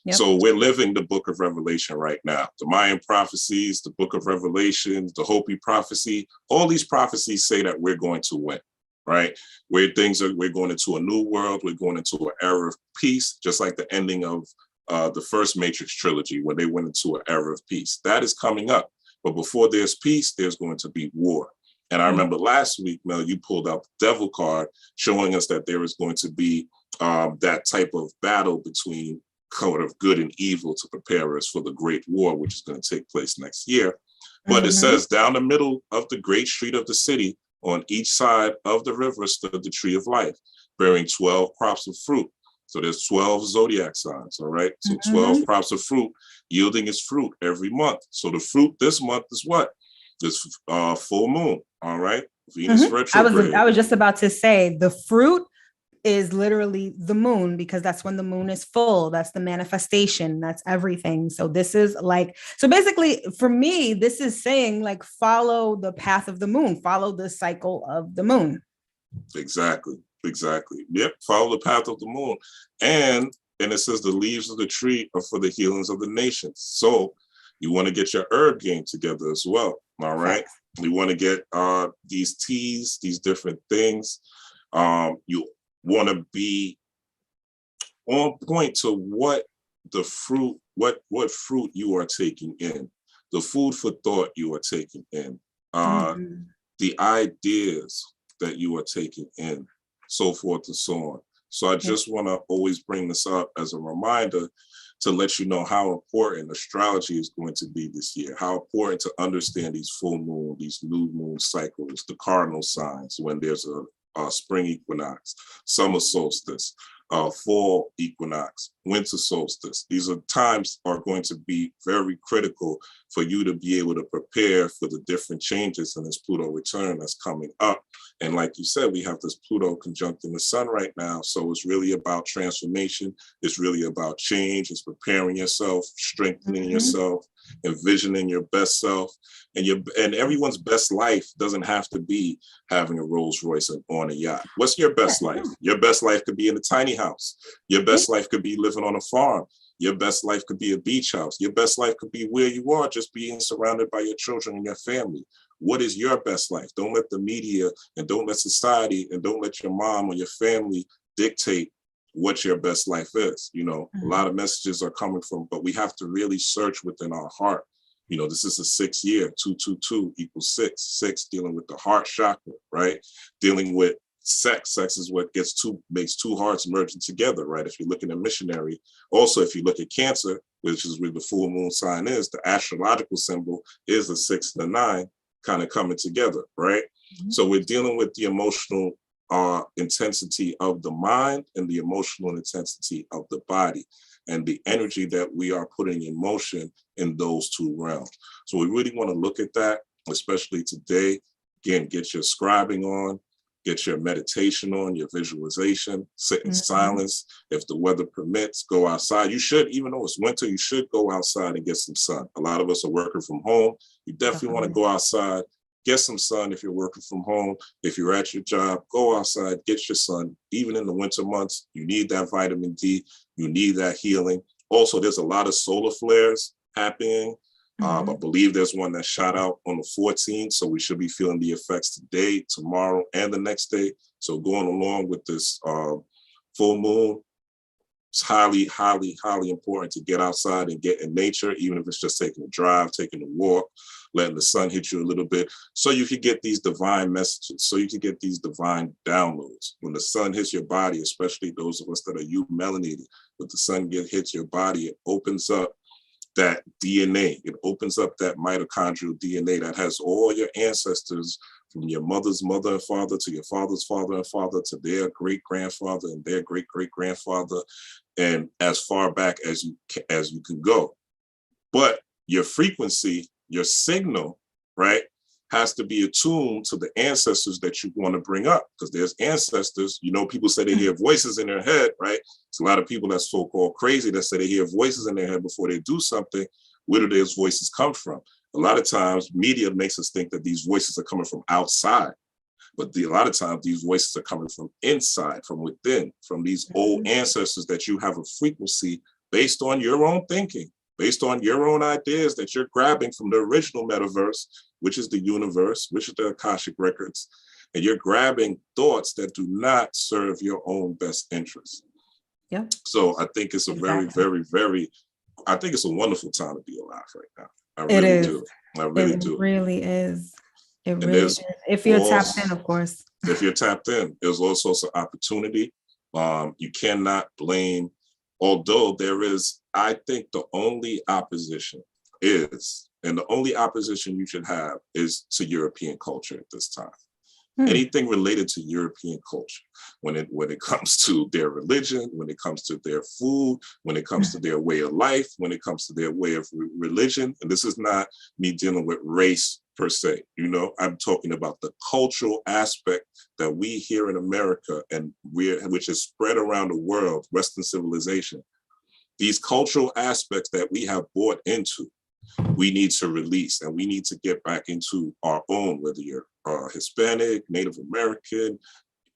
Yep. So we're living the book of Revelation right now. The Mayan prophecies, the book of Revelation, the Hopi prophecy, all these prophecies say that we're going to win. Right? We're going into a new world. We're going into an era of peace, just like the ending of the first Matrix trilogy, when they went into an era of peace. That is coming up. But before there's peace, there's going to be war. And I remember last week, Mel, you pulled out the devil card, showing us that there is going to be that type of battle between kind of good and evil to prepare us for the great war, which is going to take place next year. But it says, down the middle of the great street of the city, on each side of the river stood the tree of life, bearing 12 crops of fruit. So there's 12 zodiac signs, all right? So 12 crops of fruit, yielding its fruit every month. So the fruit this month is what? This full moon, all right? Venus retrograde. I was just about to say, the fruit is literally the moon, because that's when the moon is full. That's the manifestation. That's everything. So this is so basically for me, this is saying follow the path of the moon, follow the cycle of the moon. Exactly. Yep. Follow the path of the moon. And it says the leaves of the tree are for the healings of the nations. So you want to get your herb game together as well. All right. You want to get these teas, these different things. You want to be on point to what the fruit, what fruit you are taking in, the food for thought you are taking in, the ideas that you are taking in, so forth and so on. So I just want to always bring this up as a reminder to let you know how important astrology is going to be this year, how important to understand these full moon, these new moon cycles, the cardinal signs when there's a spring equinox, summer solstice, fall equinox, winter solstice. These are times are going to be very critical for you to be able to prepare for the different changes in this Pluto return that's coming up. And like you said, we have this Pluto conjunct in the sun right now. So it's really about transformation. It's really about change. It's preparing yourself, strengthening yourself, envisioning your best self. And everyone's best life doesn't have to be having a Rolls Royce on a yacht. What's your best life? Your best life could be in a tiny house. Your best life could be living on a farm. Your best life could be a beach house. Your best life could be where you are, just being surrounded by your children and your family. What is your best life? Don't let the media and don't let society and don't let your mom or your family dictate what your best life is. You know, a lot of messages are coming from, but we have to really search within our heart. You know, this is a 6 year, 222 equals 6, 6 dealing with the heart chakra, right? Dealing with sex. Sex is what makes two hearts merging together, right? If you're looking at missionary. Also, if you look at Cancer, which is where the full moon sign is, the astrological symbol is a 6 and a 9 kind of coming together, right? So we're dealing with the emotional intensity of the mind and the emotional intensity of the body and the energy that we are putting in motion in those two realms. So we really want to look at that, especially today. Again, get your scribing on, get your meditation on, your visualization, sit in silence. If the weather permits, go outside. You should, even though it's winter, you should go outside and get some sun. A lot of us are working from home. You definitely want to go outside, get some sun if you're working from home. If you're at your job, go outside, get your sun. Even in the winter months, you need that vitamin D. You need that healing. Also, there's a lot of solar flares happening. I believe there's one that shot out on the 14th. So we should be feeling the effects today, tomorrow, and the next day. So going along with this full moon, it's highly, highly, highly important to get outside and get in nature, even if it's just taking a drive, taking a walk, letting the sun hit you a little bit, so you can get these divine messages, so you can get these divine downloads. When the sun hits your body, especially those of us that are melanated, when the sun hits your body, it opens up that DNA. It opens up that mitochondrial DNA that has all your ancestors from your mother's mother and father to your father's father and father to their great grandfather and their great great grandfather, and as far back as you can go. But your frequency, your signal, right, has to be attuned to the ancestors that you want to bring up, because there's ancestors. You know, people say they hear voices in their head, right? It's a lot of people that's so-called crazy that say they hear voices in their head before they do something. Where do those voices come from? A lot of times media makes us think that these voices are coming from outside, but a lot of times these voices are coming from inside, from within, from these old ancestors that you have a frequency based on your own thinking, based on your own ideas that you're grabbing from the original metaverse, which is the universe, which is the Akashic records, and you're grabbing thoughts that do not serve your own best interests. Yeah. So I think it's a very, very, very, I think it's a wonderful time to be alive right now. I It really is. do. I really do. It really is. It And really is. If you're tapped in, of course. If you're tapped in, there's all sorts of opportunity. You cannot blame, although there is, I think the only opposition is, and the only opposition you should have is to European culture at this time. Anything related to European culture, when it comes to their religion, when it comes to their food, when it comes to their way of life, when it comes to their way of religion. And this is not me dealing with race per se, you know, I'm talking about the cultural aspect that we here in America and which is spread around the world, Western civilization. These cultural aspects that we have bought into, we need to release, and we need to get back into our own, whether you're Hispanic, Native American,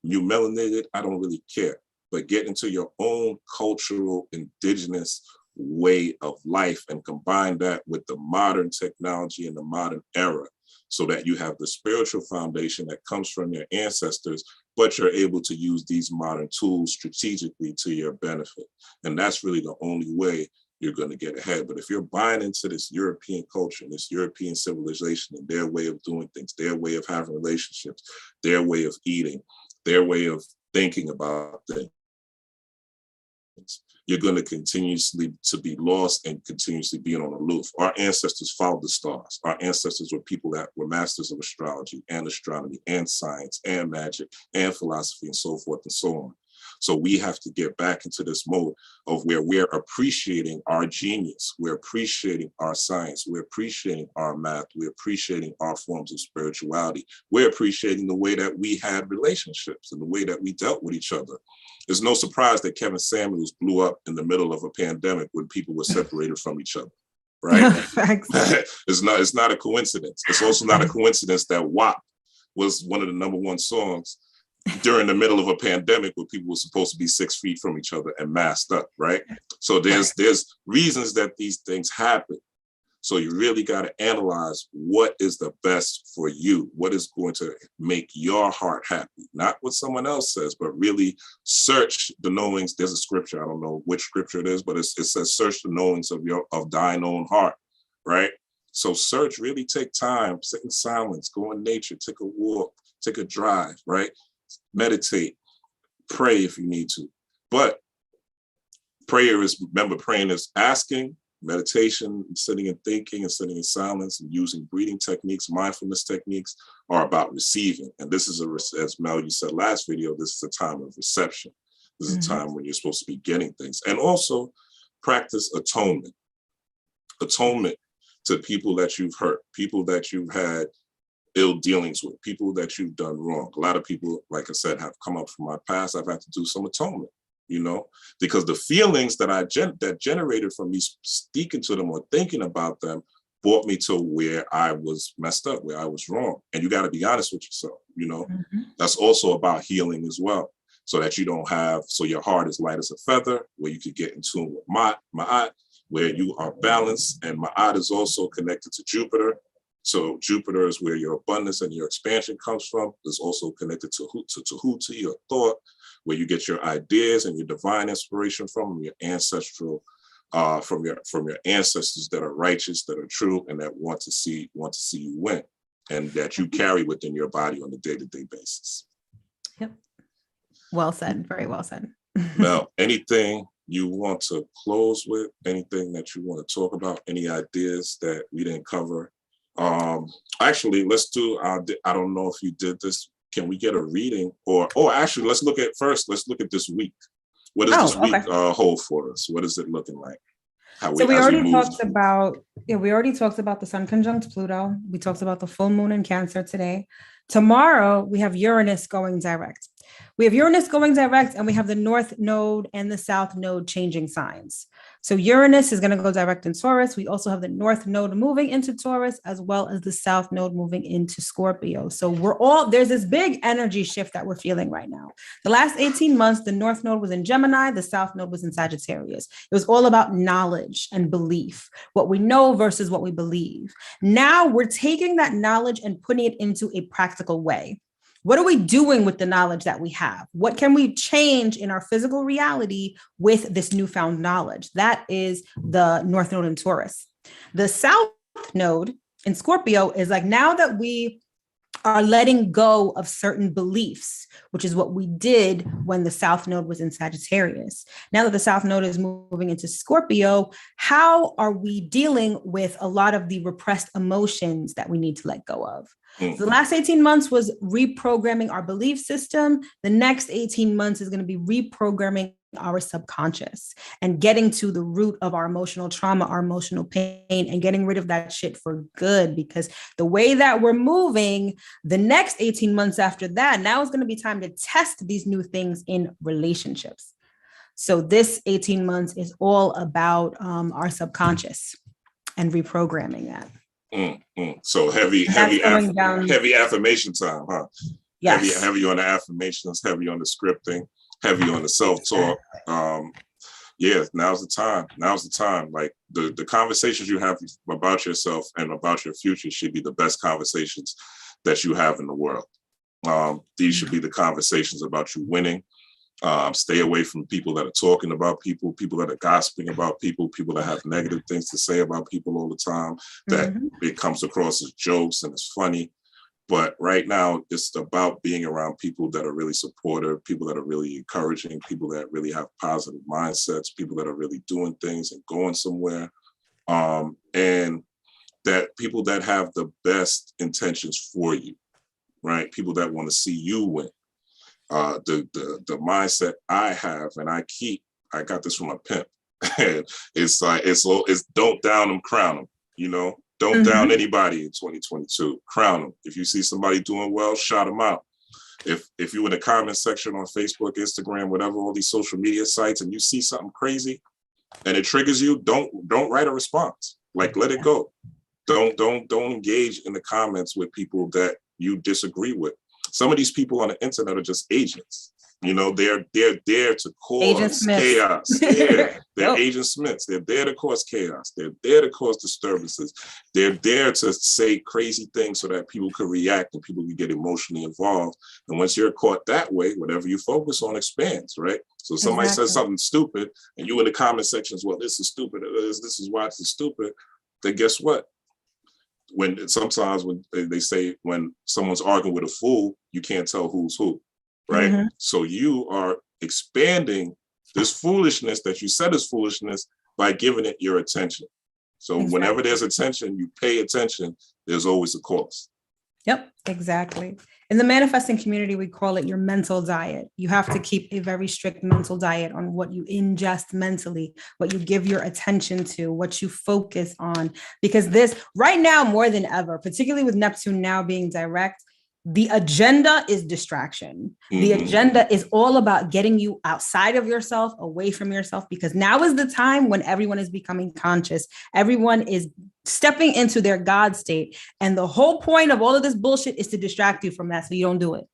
you melanated, I don't really care, but get into your own cultural, indigenous way of life and combine that with the modern technology and the modern era, so that you have the spiritual foundation that comes from your ancestors, but you're able to use these modern tools strategically to your benefit. And that's really the only way you're going to get ahead. But if you're buying into this European culture, this European civilization and their way of doing things, their way of having relationships, their way of eating, their way of thinking about things, you're going to continuously to be lost and continuously being on aloof. Our ancestors followed the stars. Our ancestors were people that were masters of astrology and astronomy and science and magic and philosophy and so forth and so on. So we have to get back into this mode of where we're appreciating our genius, we're appreciating our science, we're appreciating our math, we're appreciating our forms of spirituality, we're appreciating the way that we had relationships and the way that we dealt with each other. It's no surprise that Kevin Samuels blew up in the middle of a pandemic when people were separated from each other, right? It's not a coincidence. It's also not a coincidence that WAP was one of the #1 songs during the middle of a pandemic where people were supposed to be 6 feet from each other and masked up, right? So there's reasons that these things happen. So you really got to analyze what is the best for you, what is going to make your heart happy, not what someone else says, but really search the knowings. There's a scripture, I don't know which scripture it is, but it says, search the knowings of thine own heart, right? So search, really take time, sit in silence, go in nature, take a walk, take a drive, right? Meditate, pray if you need to. But praying is asking, meditation, sitting and thinking and sitting in silence and using breathing techniques, mindfulness techniques are about receiving. And this is, as Mel, you said last video, this is a time of reception. This is a time when you're supposed to be getting things. And also practice atonement. Atonement to people that you've hurt, people that you've had ill dealings with, people that you've done wrong. A lot of people, like I said, have come up from my past. I've had to do some atonement, because the feelings that generated from me speaking to them or thinking about them brought me to where I was messed up, where I was wrong. And you got to be honest with yourself, That's also about healing as well. So that you don't have, so your heart is light as a feather, where you could get in tune with Ma'at, where you are balanced. And Ma'at is also connected to Jupiter. So Jupiter is where your abundance and your expansion comes from. It's also connected to Tahuti, your thought, where you get your ideas and your divine inspiration from your ancestral, from your ancestors that are righteous, that are true, and that want to see you win, and that you carry within your body on a day-to-day basis. Yep. Well said. Very well said. Now, anything you want to close with? Anything that you want to talk about? Any ideas that we didn't cover? Actually, let's do, I don't know if you did this. Can we get a reading? Or actually, let's look at this week. What does this week hold for us? What is it looking like? We already talked about the sun conjunct Pluto. We talked about the full moon in Cancer today. Tomorrow, we have Uranus going direct. We have Uranus going direct, and we have the North Node and the South Node changing signs. So Uranus is going to go direct in Taurus. We also have the North Node moving into Taurus, as well as the South Node moving into Scorpio. So there's this big energy shift that we're feeling right now. The last 18 months, the North Node was in Gemini, the South Node was in Sagittarius. It was all about knowledge and belief, what we know versus what we believe. Now we're taking that knowledge and putting it into a practical way. What are we doing with the knowledge that we have? What can we change in our physical reality with this newfound knowledge? That is the North Node in Taurus. The South Node in Scorpio is like, now that we are letting go of certain beliefs, which is what we did when the South Node was in Sagittarius. Now that the South Node is moving into Scorpio, how are we dealing with a lot of the repressed emotions that we need to let go of? So the last 18 months was reprogramming our belief system. The next 18 months is going to be reprogramming our subconscious and getting to the root of our emotional trauma, our emotional pain, and getting rid of that shit for good. Because the way that we're moving, the next 18 months after that, now is going to be time to test these new things in relationships. So this 18 months is all about our subconscious and reprogramming that. So heavy affirmation time, huh? Yes. Heavy on the affirmations, heavy on the scripting, heavy on the self-talk. Now's the time. Like the conversations you have about yourself and about your future should be the best conversations that you have in the world. These should be the conversations about you winning. Stay away from people that are talking about people that are gossiping about people that have negative things to say about people all the time, that it comes across as jokes and it's funny. But right now, it's about being around people that are really supportive, people that are really encouraging, people that really have positive mindsets, people that are really doing things and going somewhere. And that people that have the best intentions for you, right? People that want to see you win. the mindset I have, and I got this from a pimp. And it's like, it's don't down them, crown them, you know, don't down anybody in 2022, crown them. If you see somebody doing well, shout them out. If you're in the comment section on Facebook, Instagram, whatever, all these social media sites, and you see something crazy and it triggers you, don't write a response. Like, let it go. Don't engage in the comments with people that you disagree with. Some of these people on the internet are just agents. You know, they're there to cause chaos. They're Agent Smiths. They're there to cause chaos. They're there to cause disturbances. They're there to say crazy things so that people could react and people can get emotionally involved. And once you're caught that way, whatever you focus on expands, right? So somebody says something stupid and you in the comment sections, well, this is stupid. This is why it's stupid. Then guess what? Sometimes when they say when someone's arguing with a fool, you can't tell who's who. Right. So you are expanding this foolishness that you said is foolishness by giving it your attention. So whenever there's attention, you pay attention, there's always a cost. Yep, exactly. In the manifesting community, we call it your mental diet. You have to keep a very strict mental diet on what you ingest mentally, what you give your attention to, what you focus on, because this right now, more than ever, particularly with Neptune now being direct, the agenda is distraction. The agenda is all about getting you outside of yourself, away from yourself, because now is the time when everyone is becoming conscious. Everyone is stepping into their God state. And the whole point of all of this bullshit is to distract you from that so you don't do it.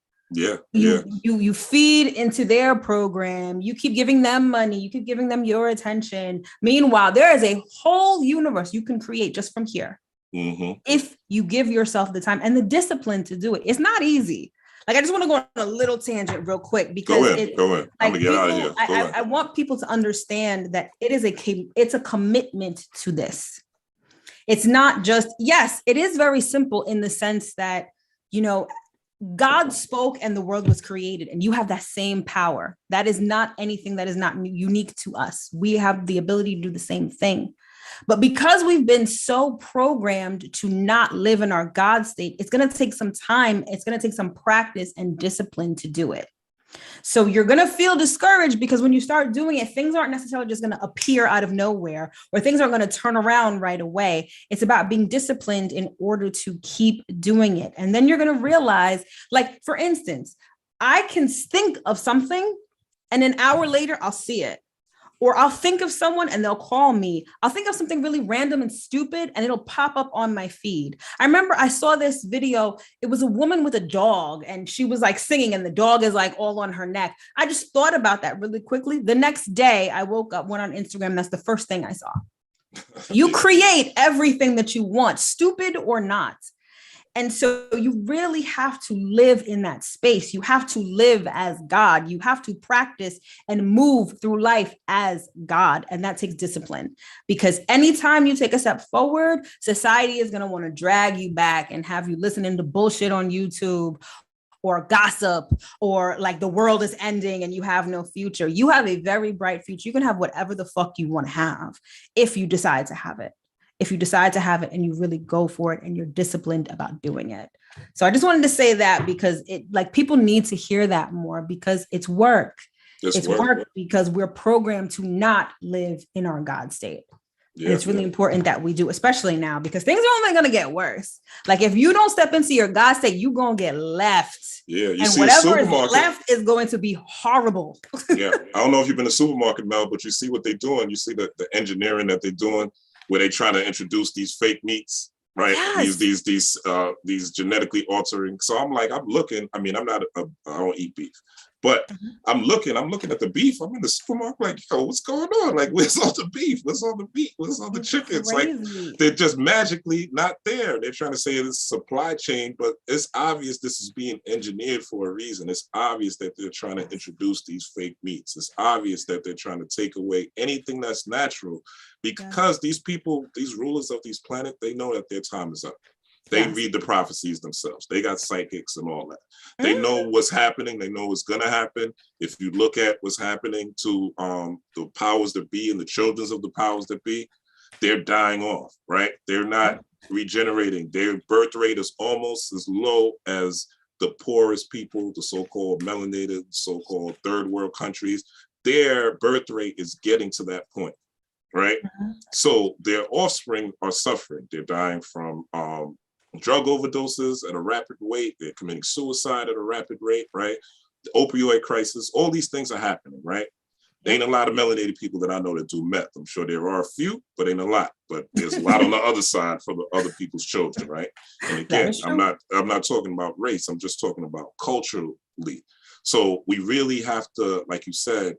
You feed into their program. You keep giving them money. You keep giving them your attention. Meanwhile, there is a whole universe you can create just from here. If you give yourself the time and the discipline to do it. It's not easy. Like, I just want to go on a little tangent real quick because go in. I'm gonna get out of here. I want people to understand that it's a commitment to this. It's not just, yes, it is very simple in the sense that, you know, God spoke and the world was created, and you have that same power. That is not anything that is not unique to us. We have the ability to do the same thing. But because we've been so programmed to not live in our God state, it's going to take some time. It's going to take some practice and discipline to do it. So you're going to feel discouraged because when you start doing it, things aren't necessarily just going to appear out of nowhere, or things aren't going to turn around right away. It's about being disciplined in order to keep doing it. And then you're going to realize, like, for instance, I can think of something and an hour later I'll see it. Or I'll think of someone and they'll call me. I'll think of something really random and stupid and it'll pop up on my feed. I remember I saw this video. It was a woman with a dog and she was like singing and the dog is like all on her neck. I just thought about that really quickly. The next day I woke up, went on Instagram. That's the first thing I saw. You create everything that you want, stupid or not. And so you really have to live in that space. You have to live as God. You have to practice and move through life as God. And that takes discipline, because anytime you take a step forward, society is going to want to drag you back and have you listening to bullshit on YouTube or gossip, or like the world is ending and you have no future. You have a very bright future. You can have whatever the fuck you want to have if you decide to have it. If you decide to have it and you really go for it and you're disciplined about doing it. So I just wanted to say that because people need to hear that more, because it's work. It's work because we're programmed to not live in our God state. And it's really important that we do, especially now, because things are only going to get worse. Like, if you don't step into your God state, you're going to get left. Yeah, you and see whatever a supermarket is left is going to be horrible. Yeah, I don't know if you've been to a supermarket, Mel, but you see what they're doing. You see the engineering that they're doing, where they try to introduce these fake meats, right? Yes. These genetically altering. So I'm looking. I mean, I don't eat beef, but I'm looking at the beef. I'm in the supermarket, like, yo, what's going on? Like, where's all the beef? Where's all the meat? Where's all the chickens? Like, they're just magically not there. They're trying to say it's supply chain, but it's obvious this is being engineered for a reason. It's obvious that they're trying to introduce these fake meats. It's obvious that they're trying to take away anything that's natural, because these people, these rulers of these planets, they know that their time is up. They read the prophecies themselves. They got psychics and all that. They know what's happening. They know what's going to happen. If you look at what's happening to the powers that be and the children of the powers that be, they're dying off, right? They're not regenerating. Their birth rate is almost as low as the poorest people, the so-called melanated, so-called third world countries, their birth rate is getting to that point, right? So their offspring are suffering. They're dying from drug overdoses at a rapid rate. They're committing suicide at a rapid rate, right? The opioid crisis, all these things are happening, right? There ain't a lot of melanated people that I know that do meth. I'm sure there are a few, but ain't a lot. But there's a lot on the other side for the other people's children, right? And again, I'm not talking about race. I'm just talking about culturally. So we really have to, like you said,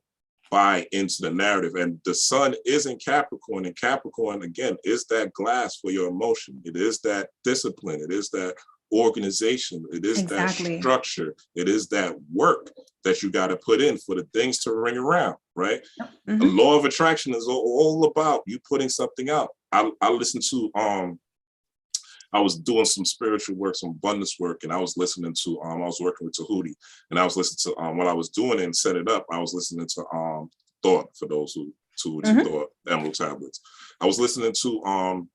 buy into the narrative. And the sun is in Capricorn, and Capricorn, again, is that glass for your emotion. It is that discipline. It is that organization. It is that structure. It is that work that you got to put in for the things to ring around, right? The law of attraction is all about you putting something out. I listened to, I was doing some spiritual work, some abundance work, and I was listening to, I was working with Tahuti, and I was listening to, while I was doing it and set it up, I was listening to Thought, for those who Thought, Emerald Tablets. I was listening to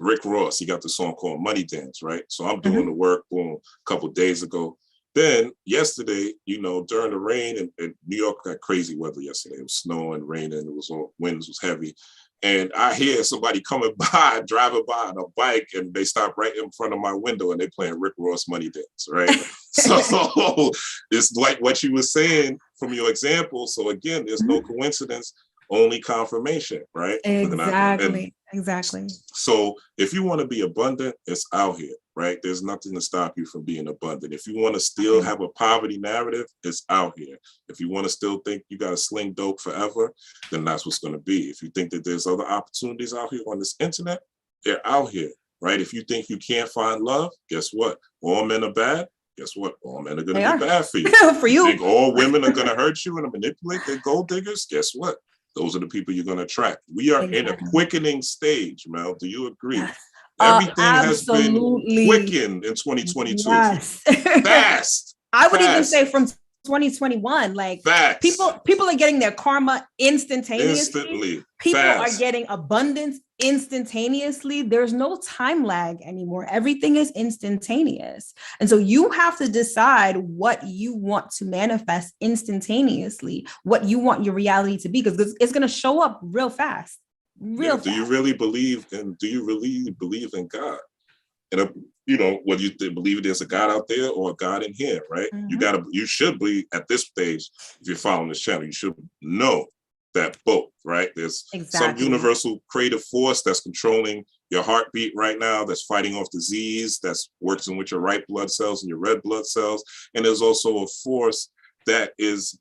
Rick Ross. He got the song called Money Dance, right? So I'm doing the work, boom, a couple of days ago. Then yesterday, you know, during the rain, and New York got crazy weather yesterday. It was snowing, raining, it was all, winds was heavy. And I hear somebody coming by, driving by on a bike, and they stop right in front of my window and they playing Rick Ross Money Dance, right? So it's like what you were saying from your example. So again, there's no coincidence, only confirmation, right? Exactly. So if you want to be abundant, it's out here, right? There's nothing to stop you from being abundant. If you want to still have a poverty narrative, it's out here. If you want to still think you got to sling dope forever, then that's what's going to be. If you think that there's other opportunities out here on this internet, they're out here, right? If you think you can't find love, guess what? All men are bad. Guess what? All men are going to be bad for you. For you. Think all women are going to hurt you and manipulate their gold diggers? Guess what? Those are the people you're going to attract. We are in a quickening stage, Mel. Do you agree? Yes. Everything has been quickened in 2022. Yes. Fast. I would even say from 2021, like people are getting their karma instantaneously. People are getting abundance instantaneously. There's no time lag anymore. Everything is instantaneous. And so you have to decide what you want to manifest instantaneously, what you want your reality to be, because it's going to show up real fast. Fast. Do you really believe in God? And you know, whether you believe there's a God out there or a God in here, right? You should believe at this stage, if you're following this channel, you should know that both, right? There's some universal creative force that's controlling your heartbeat right now, that's fighting off disease, that's working with your white blood cells and your red blood cells. And there's also a force that is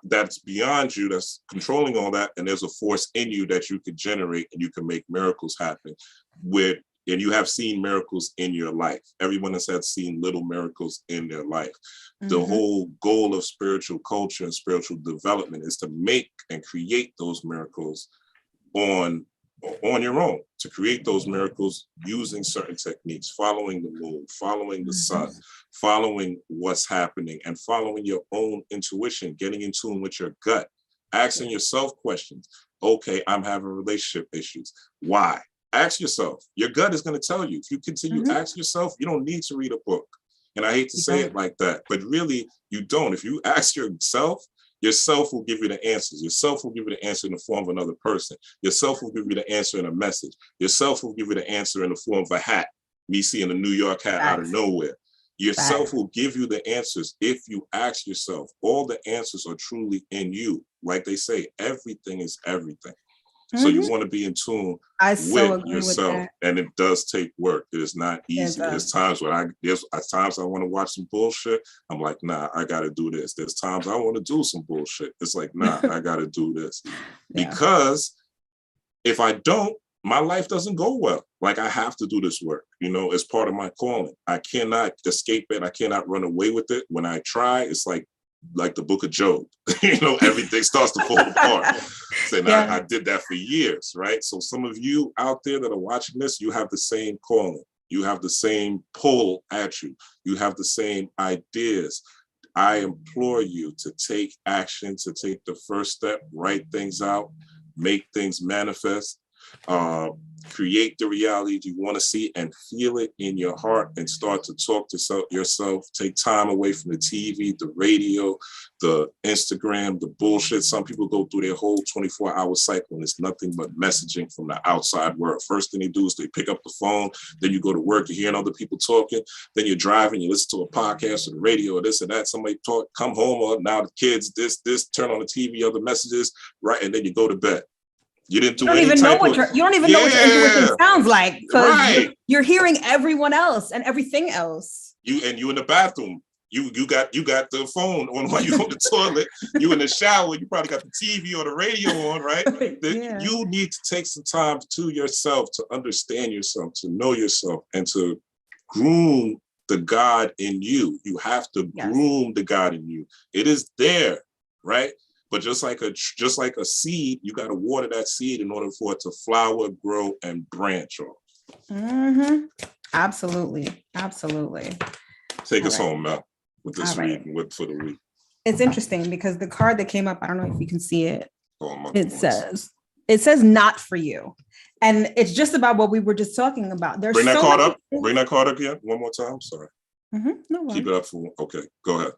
that's beyond you, that's controlling all that. And there's a force in you that you can generate and you can make miracles happen with. And you have seen miracles in your life. Everyone has seen little miracles in their life. The whole goal of spiritual culture and spiritual development is to make and create those miracles on your own, to create those miracles using certain techniques, following the moon, following the sun, following what's happening, and following your own intuition, getting in tune with your gut, asking yourself questions. Okay, I'm having relationship issues. Why? Ask yourself. Your gut is going to tell you. If you continue to ask yourself, you don't need to read a book. And I hate to say it like that, but really you don't. If you ask yourself will give you the answers. Yourself will give you the answer in the form of another person. Yourself will give you the answer in a message. Yourself will give you the answer in the form of a hat. Me seeing a New York hat out of nowhere. Yourself will give you the answers if you ask yourself. All the answers are truly in you. Like they say, everything is everything. So you want to be in tune with yourself, and it does take work. It is not easy. There's times when I want to watch some bullshit. I'm like, nah, I got to do this. There's times I want to do some bullshit. It's like, nah, I got to do this because if I don't, my life doesn't go well. Like I have to do this work. You know, it's part of my calling. I cannot escape it. I cannot run away with it. When I try, it's like the book of Job, you know, everything starts to fall apart. And I did that for years, right? So some of you out there that are watching this, you have the same calling. You have the same pull at you. You have the same ideas. I implore you to take action, to take the first step, write things out, make things manifest. Create the reality you want to see and feel it in your heart, and start to talk to yourself. Take time away from the TV, the radio, the Instagram, the bullshit. Some people go through their whole 24-hour cycle and it's nothing but messaging from the outside world. First thing they do is they pick up the phone, then you go to work, you're hearing other people talking, then you're driving, you listen to a podcast or the radio or this or that, somebody talk, come home, or now the kids, this, turn on the TV, other messages, right? And then you go to bed. You didn't do any type of... You don't even know what your intuition sounds like, because you're hearing everyone else and everything else. You in the bathroom. You got the phone on while you're on the toilet. You in the shower. You probably got the TV or the radio on, right? You need to take some time to yourself, to understand yourself, to know yourself, and to groom the God in you. You have to groom the God in you. It is there, right? But just like a seed, you got to water that seed in order for it to flower, grow, and branch off. Mm-hmm. Absolutely. Take us home, Mel, with this reading for the week. It's interesting because the card that came up, I don't know if you can see it. It says "not for you," and it's just about what we were just talking about. Bring that card up. Bring that card up again one more time. Sorry. Mm-hmm. No Keep it up for. Okay, go ahead.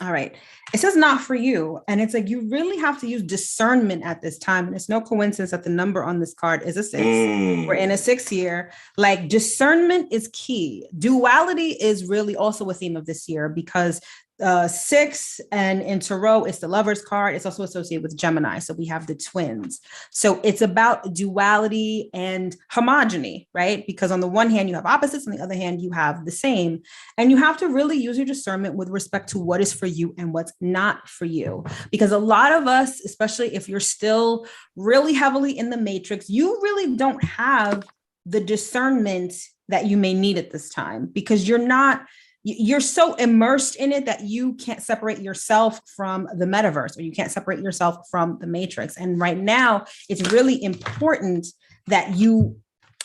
All right. It says "not for you." And it's like, you really have to use discernment at this time. And it's no coincidence that the number on this card is a 6. We're in a 6 year. Like, discernment is key. Duality is really also a theme of this year, because 6 and in Tarot, it's the Lover's card. It's also associated with Gemini. So we have the twins. So it's about duality and homogeny, right? Because on the one hand, you have opposites. On the other hand, you have the same. And you have to really use your discernment with respect to what is for you and what's not for you. Because a lot of us, especially if you're still really heavily in the matrix, you really don't have the discernment that you may need at this time, because you're so immersed in it that you can't separate yourself from the metaverse, or you can't separate yourself from the matrix. And right now, it's really important that you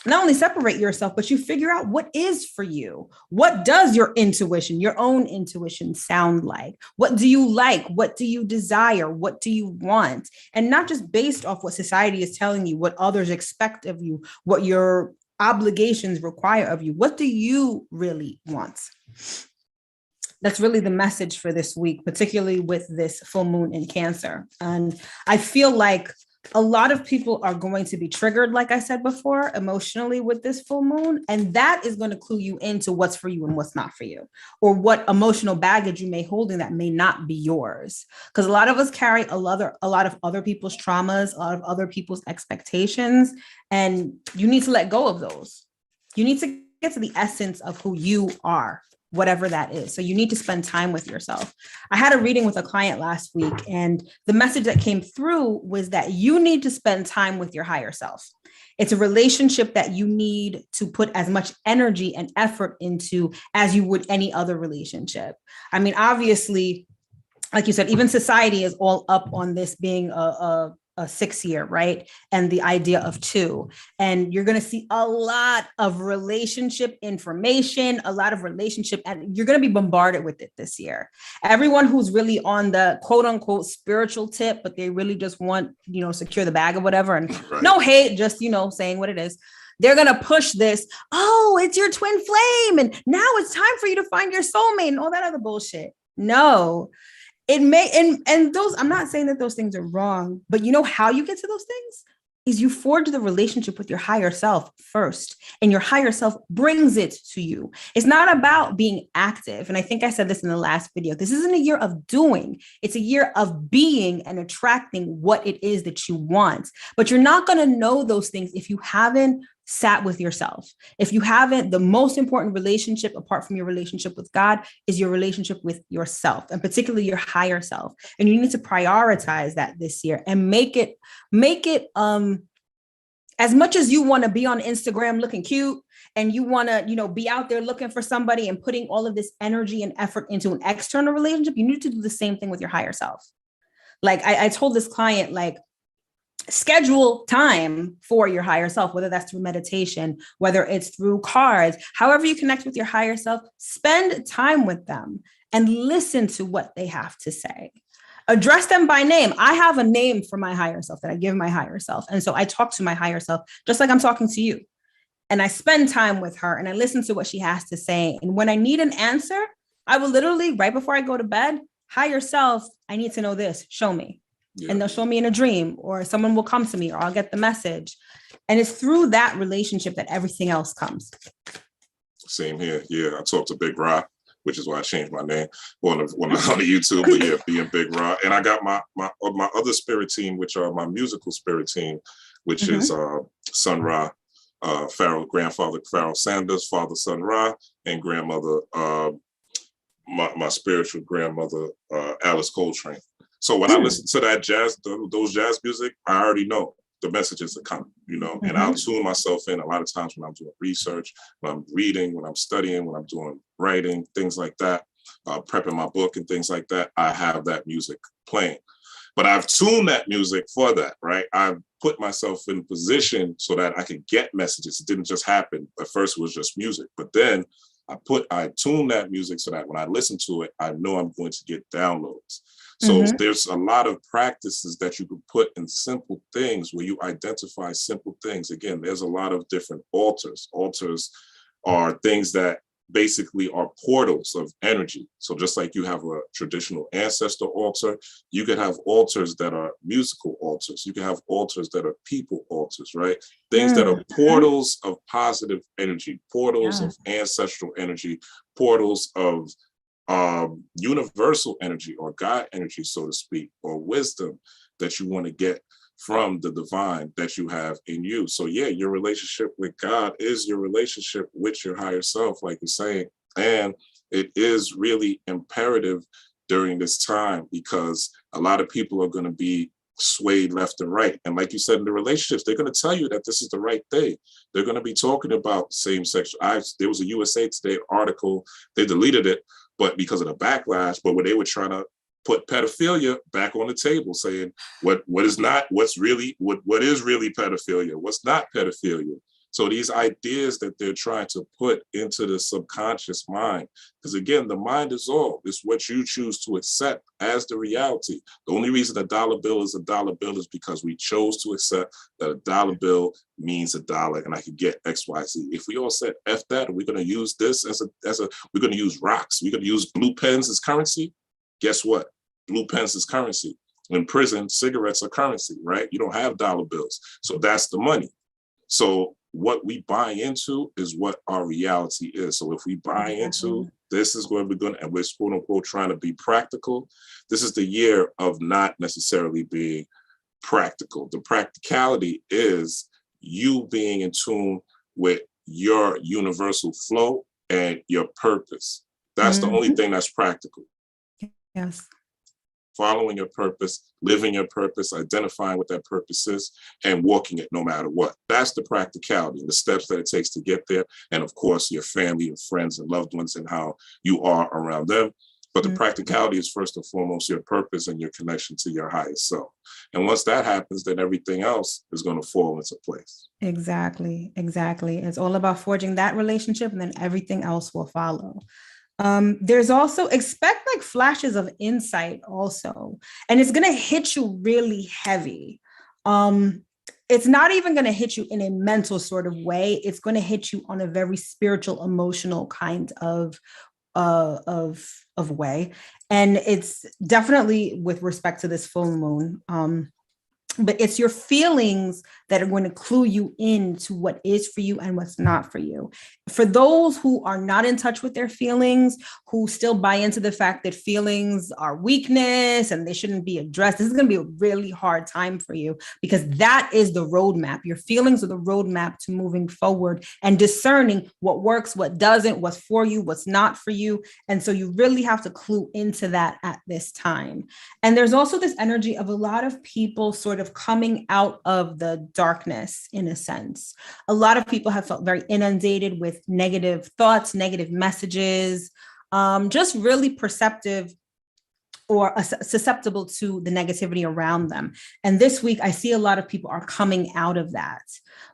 not only separate yourself, but you figure out what is for you. What does your intuition, your own intuition, sound like? What do you like? What do you desire? What do you want? And not just based off what society is telling you, what others expect of you, what your obligations require of you. What do you really want? That's really the message for this week, particularly with this full moon in Cancer. And I feel like a lot of people are going to be triggered, like I said before, emotionally with this full moon. And that is going to clue you into what's for you and what's not for you, or what emotional baggage you may hold in that may not be yours. Because a lot of us carry a lot of other people's traumas, a lot of other people's expectations, and you need to let go of those. You need to get to the essence of who you are, whatever that is. So you need to spend time with yourself. I had a reading with a client last week, and the message that came through was that you need to spend time with your higher self. It's a relationship that you need to put as much energy and effort into as you would any other relationship. I mean, obviously, like you said, even society is all up on this being a 6 year, right? And the idea of 2. And you're going to see a lot of relationship information, a lot of relationship, and you're going to be bombarded with it this year. Everyone who's really on the quote unquote spiritual tip, but they really just want, secure the bag or whatever. And no hate, just, saying what it is. They're going to push this. Oh, it's your twin flame. And now it's time for you to find your soulmate and all that other bullshit. No. It may, and those, I'm not saying that those things are wrong, but you know how you get to those things is you forge the relationship with your higher self first, and your higher self brings it to you. It's not about being active. And I think I said this in the last video. This isn't a year of doing. It's a year of being and attracting what it is that you want. But you're not going to know those things if you haven't sat with yourself. If you haven't, the most important relationship apart from your relationship with God is your relationship with yourself, and particularly your higher self. And you need to prioritize that this year and make it as much as you want to be on Instagram looking cute and you want to, be out there looking for somebody and putting all of this energy and effort into an external relationship, you need to do the same thing with your higher self. Like I told this client, schedule time for your higher self, whether that's through meditation, whether it's through cards, however you connect with your higher self, spend time with them and listen to what they have to say. Address them by name. I have a name for my higher self that I give my higher self. And so I talk to my higher self, just like I'm talking to you. And I spend time with her and I listen to what she has to say. And when I need an answer, I will literally, right before I go to bed, higher self, I need to know this, show me. Yeah. And they'll show me in a dream, or someone will come to me, or I'll get the message. And it's through that relationship that everything else comes. Same here. Yeah, I talked to Big Ra, which is why I changed my name on the YouTube. But yeah, being Big Ra, and I got my other spirit team, which are my musical spirit team, which is Sun Ra, Pharaoh, grandfather Pharaoh Sanders, father Sun Ra, and grandmother, my spiritual grandmother Alice Coltrane. So when I listen to that jazz, those jazz music, I already know the messages are coming, and I'll tune myself in a lot of times when I'm doing research, when I'm reading, when I'm studying, when I'm doing writing, things like that, prepping my book and things like that. I have that music playing, but I've tuned that music for that, right? I've put myself in a position so that I could get messages. It didn't just happen. At first it was just music, but then I tuned that music so that when I listen to it, I know I'm going to get downloads. So there's a lot of practices that you can put in simple things where you identify simple things. Again, there's a lot of different altars. Altars are things that basically are portals of energy. So just like you have a traditional ancestor altar, you could have altars that are musical altars. You can have altars that are people altars, right? Things that are portals of positive energy, portals of ancestral energy, portals of universal energy or God energy, so to speak, or wisdom that you want to get from the divine that you have in you. So yeah, your relationship with God is your relationship with your higher self, like you're saying. And it is really imperative during this time because a lot of people are going to be swayed left and right. And like you said, in the relationships, they're going to tell you that this is the right thing. They're going to be talking about same-sex. There was a USA Today article, they deleted it, but because of the backlash, but when they were trying to put pedophilia back on the table, saying what is really pedophilia, what's not pedophilia. So these ideas that they're trying to put into the subconscious mind, because again, the mind is all. It's what you choose to accept as the reality. The only reason a dollar bill is a dollar bill is because we chose to accept that a dollar bill means $1 and I can get X, Y, Z. If we all said F that, we're going to use this we're going to use rocks, we're going to use blue pens as currency. Guess what? Blue pens is currency. In prison, cigarettes are currency, right? You don't have dollar bills. So that's the money. So what we buy into is what our reality is. So if we buy into this is going to be good, and we're quote unquote trying to be practical, this is the year of not necessarily being practical. The practicality is you being in tune with your universal flow and your purpose. That's the only thing that's practical. Yes. Following your purpose, living your purpose, identifying what that purpose is, and walking it no matter what. That's the practicality and the steps that it takes to get there. And of course, your family, your friends, and loved ones, and how you are around them. But the practicality is first and foremost your purpose and your connection to your highest self. And once that happens, then everything else is going to fall into place. Exactly. It's all about forging that relationship, and then everything else will follow. There's also expect like flashes of insight also, and it's going to hit you really heavy. It's not even going to hit you in a mental sort of way. It's going to hit you on a very spiritual, emotional kind of way. And it's definitely with respect to this full moon. But it's your feelings that are going to clue you into what is for you and what's not for you. For those who are not in touch with their feelings, who still buy into the fact that feelings are weakness and they shouldn't be addressed, this is going to be a really hard time for you, because that is the roadmap. Your feelings are the roadmap to moving forward and discerning what works, what doesn't, what's for you, what's not for you. And so you really have to clue into that at this time. And there's also this energy of a lot of people sort of coming out of the darkness, in a sense. A lot of people have felt very inundated with negative thoughts, negative messages, just really perceptive or susceptible to the negativity around them. And this week, I see a lot of people are coming out of that.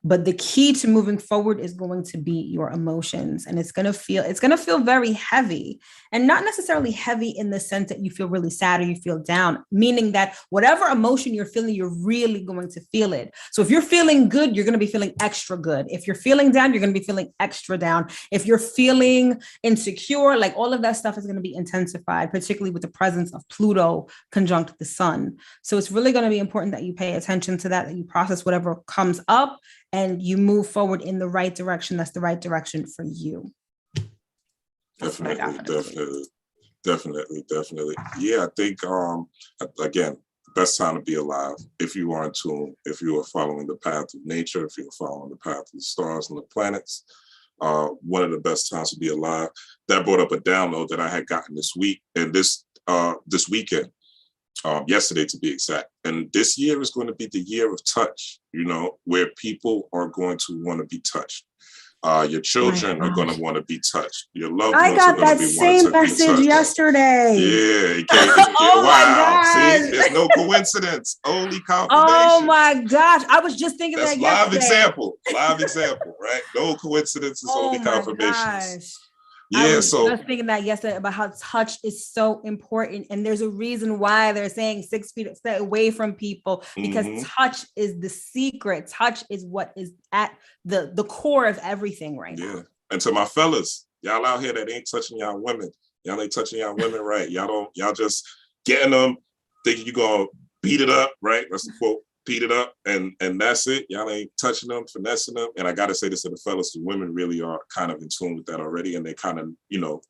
But the key to moving forward is going to be your emotions. And it's going to feel very heavy, and not necessarily heavy in the sense that you feel really sad or you feel down, meaning that whatever emotion you're feeling, you're really going to feel it. So if you're feeling good, you're going to be feeling extra good. If you're feeling down, you're going to be feeling extra down. If you're feeling insecure, like all of that stuff is going to be intensified, particularly with the presence of Pluto conjunct the sun. So it's really going to be important that you pay attention to that you process whatever comes up, and you move forward in the right direction. That's the right direction for you. Definitely. Yeah, I think, again, best time to be alive. If you are in tune, if you are following the path of nature, if you're following the path of the stars and the planets, one of the best times to be alive. That brought up a download that I had gotten this week and this weekend, yesterday to be exact. And this year is going to be the year of touch, where people are going to want to be touched. Your children are going to want to be touched. Your loved ones I got are going that to be same message yesterday. Yeah, Oh wow. my gosh. See, there's no coincidence, only confirmation. Oh my gosh, I was just thinking That's that yesterday. live example, right? No coincidence, is only confirmations. I Yeah, was just thinking that yesterday about how touch is so important. And there's a reason why they're saying 6 feet stay away from people, because touch is the secret. Touch is what is at the core of everything right now. And to my fellas, y'all out here that ain't touching y'all women, right? Y'all just getting them, thinking you're gonna beat it up, right? That's the quote. Beat it up, and that's it. Y'all ain't touching them, finessing them. And I gotta say this to the fellas, the women really are kind of in tune with that already, and they kind of,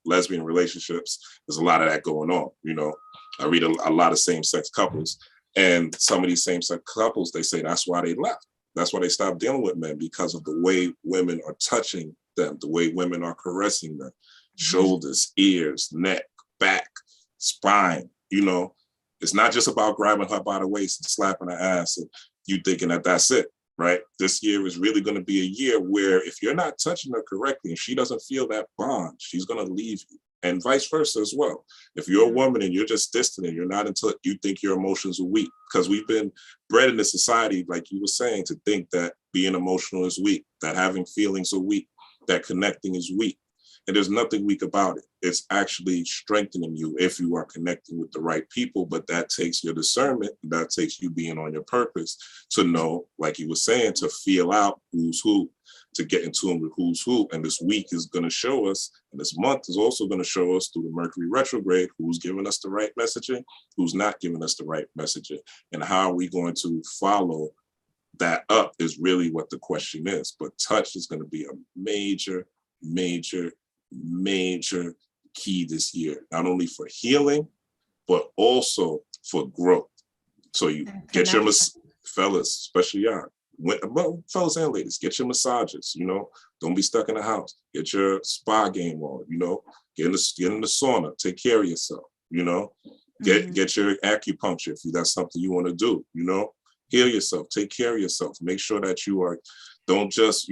lesbian relationships, there's a lot of that going on. I read a lot of same-sex couples, and some of these same-sex couples, they say that's why they left. That's why they stopped dealing with men, because of the way women are touching them, the way women are caressing them, shoulders, ears, neck, back, spine, It's not just about grabbing her by the waist and slapping her ass and you thinking that that's it, right? This year is really going to be a year where if you're not touching her correctly and she doesn't feel that bond, she's going to leave you, and vice versa as well. If you're a woman and you're just distant and you're not into it, you think your emotions are weak, because we've been bred in the society, like you were saying, to think that being emotional is weak, that having feelings are weak, that connecting is weak. And there's nothing weak about it. It's actually strengthening you if you are connecting with the right people. But that takes your discernment. That takes you being on your purpose to know, like you were saying, to feel out who's who, to get in tune with who's who. And this week is going to show us, and this month is also going to show us through the Mercury retrograde, who's giving us the right messaging, who's not giving us the right messaging. And how are we going to follow that up is really what the question is. But touch is going to be a major key this year, not only for healing, but also for growth. So you get your fellas, especially y'all, fellas and ladies, get your massages, don't be stuck in the house, get your spa game on, get in the sauna, take care of yourself, get your acupuncture if that's something you want to do, heal yourself, take care of yourself, make sure that don't just,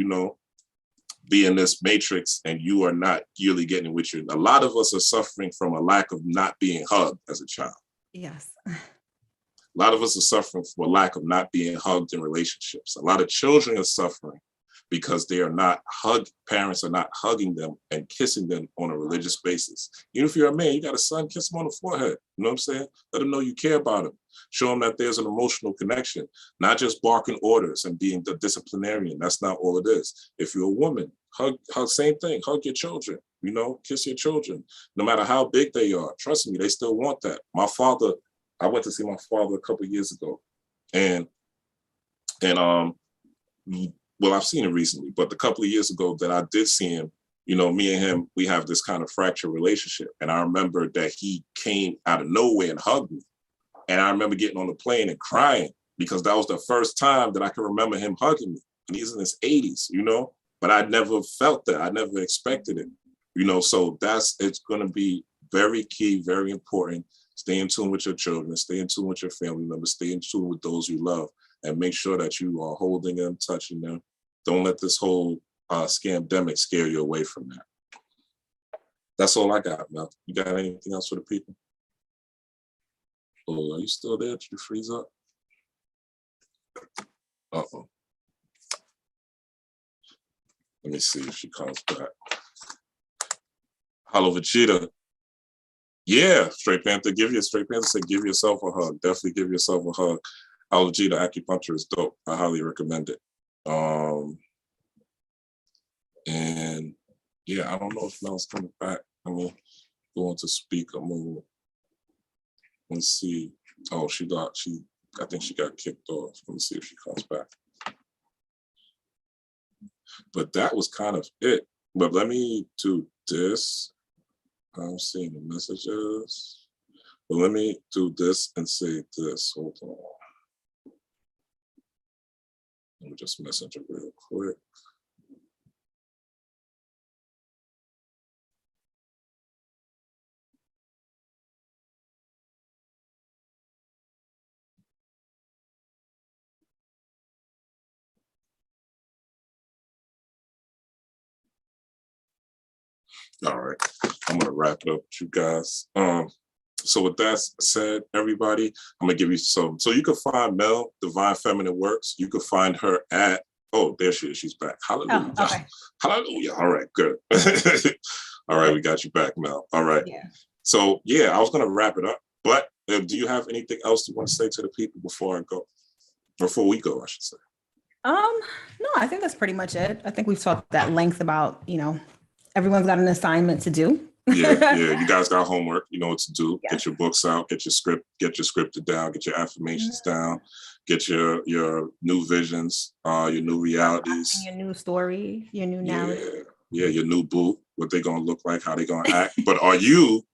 be in this matrix and you are not really getting with you. A lot of us are suffering from a lack of not being hugged as a child. Yes. A lot of us are suffering from a lack of not being hugged in relationships. A lot of children are suffering because parents are not hugging them and kissing them on a religious basis. Even if you're a man, you got a son, kiss him on the forehead. You know what I'm saying? Let him know you care about him. Show him that there's an emotional connection, not just barking orders and being the disciplinarian. That's not all it is. If you're a woman, hug, same thing, hug your children, kiss your children, no matter how big they are. Trust me, they still want that. I went to see my father a couple of years ago, and I've seen him recently, but a couple of years ago that I did see him, me and him, we have this kind of fractured relationship. And I remember that he came out of nowhere and hugged me. And I remember getting on the plane and crying, because that was the first time that I can remember him hugging me. And he's in his 80s, but I never felt that. I never expected it, so it's going to be very key, very important. Stay in tune with your children, stay in tune with your family members, stay in tune with those you love, and make sure that you are holding them, touching them. Don't let this whole scamdemic scare you away from that. That's all I got, Mel. You got anything else for the people? Oh, are you still there? Did you freeze up? Uh-oh. Let me see if she comes back. Hello, Vegeta. Yeah, Straight Panther, Straight Panther said give yourself a hug. Definitely give yourself a hug. Hello, Vegeta, acupuncture is dope. I highly recommend it. And yeah, I don't know if Mel's coming back. I mean, go into speaker mode. Let's see. Oh, I think she got kicked off. Let me see if she comes back. But that was kind of it. But let me do this. I'm seeing the messages. But let me do this and say this. Hold on. Let me just message it real quick. All right, I'm gonna wrap it up with you guys. So with that said, everybody, I'm gonna give you some. So you can find Mel, Divine Feminine Works. You can find her at, oh, there she is, she's back. Hallelujah. Oh, okay. Hallelujah. All right, good. All right, we got you back, Mel. All right. Yeah. So yeah, I was gonna wrap it up, but do you have anything else you want to say to the people before I go? Before we go, I should say. No, I think that's pretty much it. I think we've talked at length about, everyone's got an assignment to do. Yeah, you guys got homework. You know what to do. Yes. Get your books out, get your scripted down, get your affirmations down, get your new visions, your new realities. Your new story, your new narrative. Yeah, your new boo, what they gonna look like, how they gonna act. But are you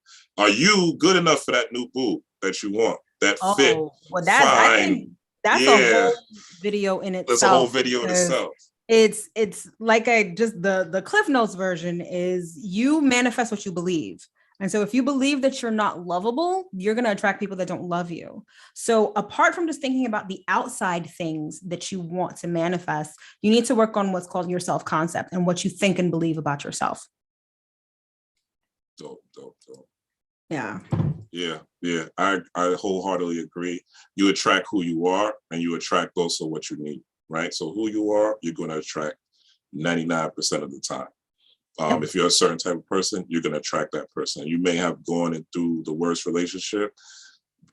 good enough for that new boo that you want? That fit, well, fine. That's a whole video in itself. That's a whole video in itself. It's like the Cliff Notes version is you manifest what you believe. And so if you believe that you're not lovable, you're going to attract people that don't love you. So apart from just thinking about the outside things that you want to manifest, you need to work on what's called your self-concept and what you think and believe about yourself. Dope. Yeah. Yeah. I wholeheartedly agree. You attract who you are, and you attract also what you need, right? So who you are, you're going to attract 99% of the time. If you're a certain type of person, you're going to attract that person. You may have gone through the worst relationship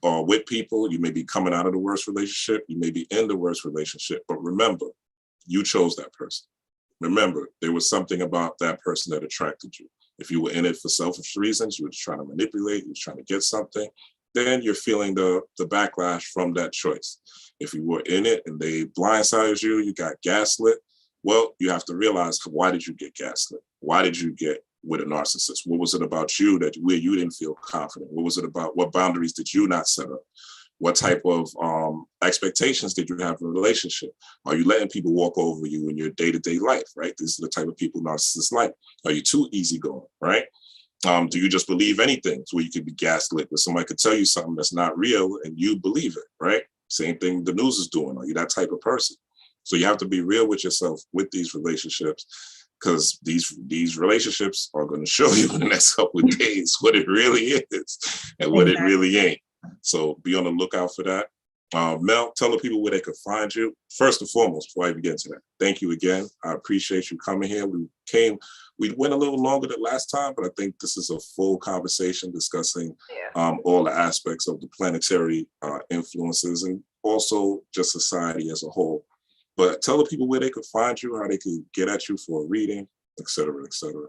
or with people. You may be coming out of the worst relationship. You may be in the worst relationship. But remember, you chose that person. Remember, there was something about that person that attracted you. If you were in it for selfish reasons, you were trying to manipulate, you were trying to get something, then you're feeling the backlash from that choice. If you were in it and they blindsided you, you got gaslit, well, you have to realize, why did you get gaslit? Why did you get with a narcissist? What was it about you where you didn't feel confident? What was it about? What boundaries did you not set up? What type of expectations did you have in a relationship? Are you letting people walk over you in your day-to-day life, right? These are the type of people narcissists like. Are you too easygoing, right? Do you just believe anything where you could be gaslit, where somebody could tell you something that's not real and you believe it, right? Same thing the news is doing. Are you that type of person? So you have to be real with yourself with these relationships, because these relationships are going to show you in the next couple of days what it really is and what it really ain't. So be on the lookout for that. Mel, tell the people where they can find you. First and foremost, before I even get into that, thank you again. I appreciate you coming here. We went a little longer than last time, but I think this is a full conversation discussing all the aspects of the planetary influences and also just society as a whole. But tell the people where they could find you, how they could get at you for a reading, et cetera, et cetera.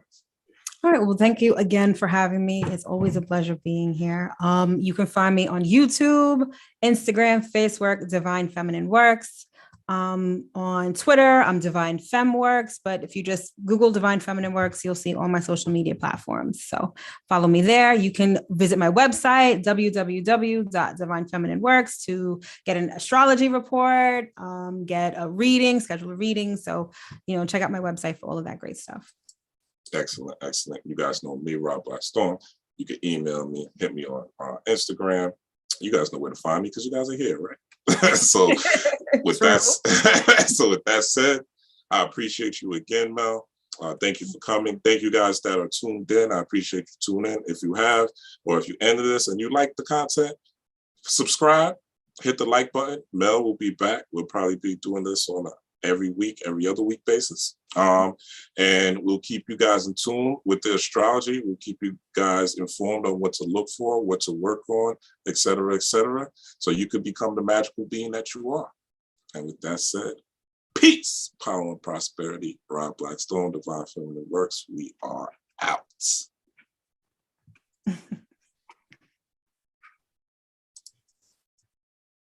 All right. Well, thank you again for having me. It's always a pleasure being here. You can find me on YouTube, Instagram, Facebook, Divine Feminine Works. On Twitter, I'm Divine Fem Works. But if you just Google Divine Feminine Works, you'll see all my social media platforms. So follow me there. You can visit my website, www.divinefeminineworks, to get an astrology report, get a reading, schedule a reading. So, check out my website for all of that great stuff. Excellent. You guys know me, Rob Blackstone. You can email me, hit me on Instagram. You guys know where to find me because you guys are here, right? So with that said, I appreciate you again, Mel. Thank you for coming. Thank you guys that are tuned in. I appreciate you tuning in. If you have, or if you ended this and you like the content, subscribe, hit the like button. Mel will be back. We'll probably be doing this on a every week, every other week basis. And we'll keep you guys in tune with the astrology. We'll keep you guys informed on what to look for, what to work on, et cetera, so you could become the magical being that you are. And with that said, peace, power, and prosperity. Rob Blackstone, Divine Feminine Works. We are out.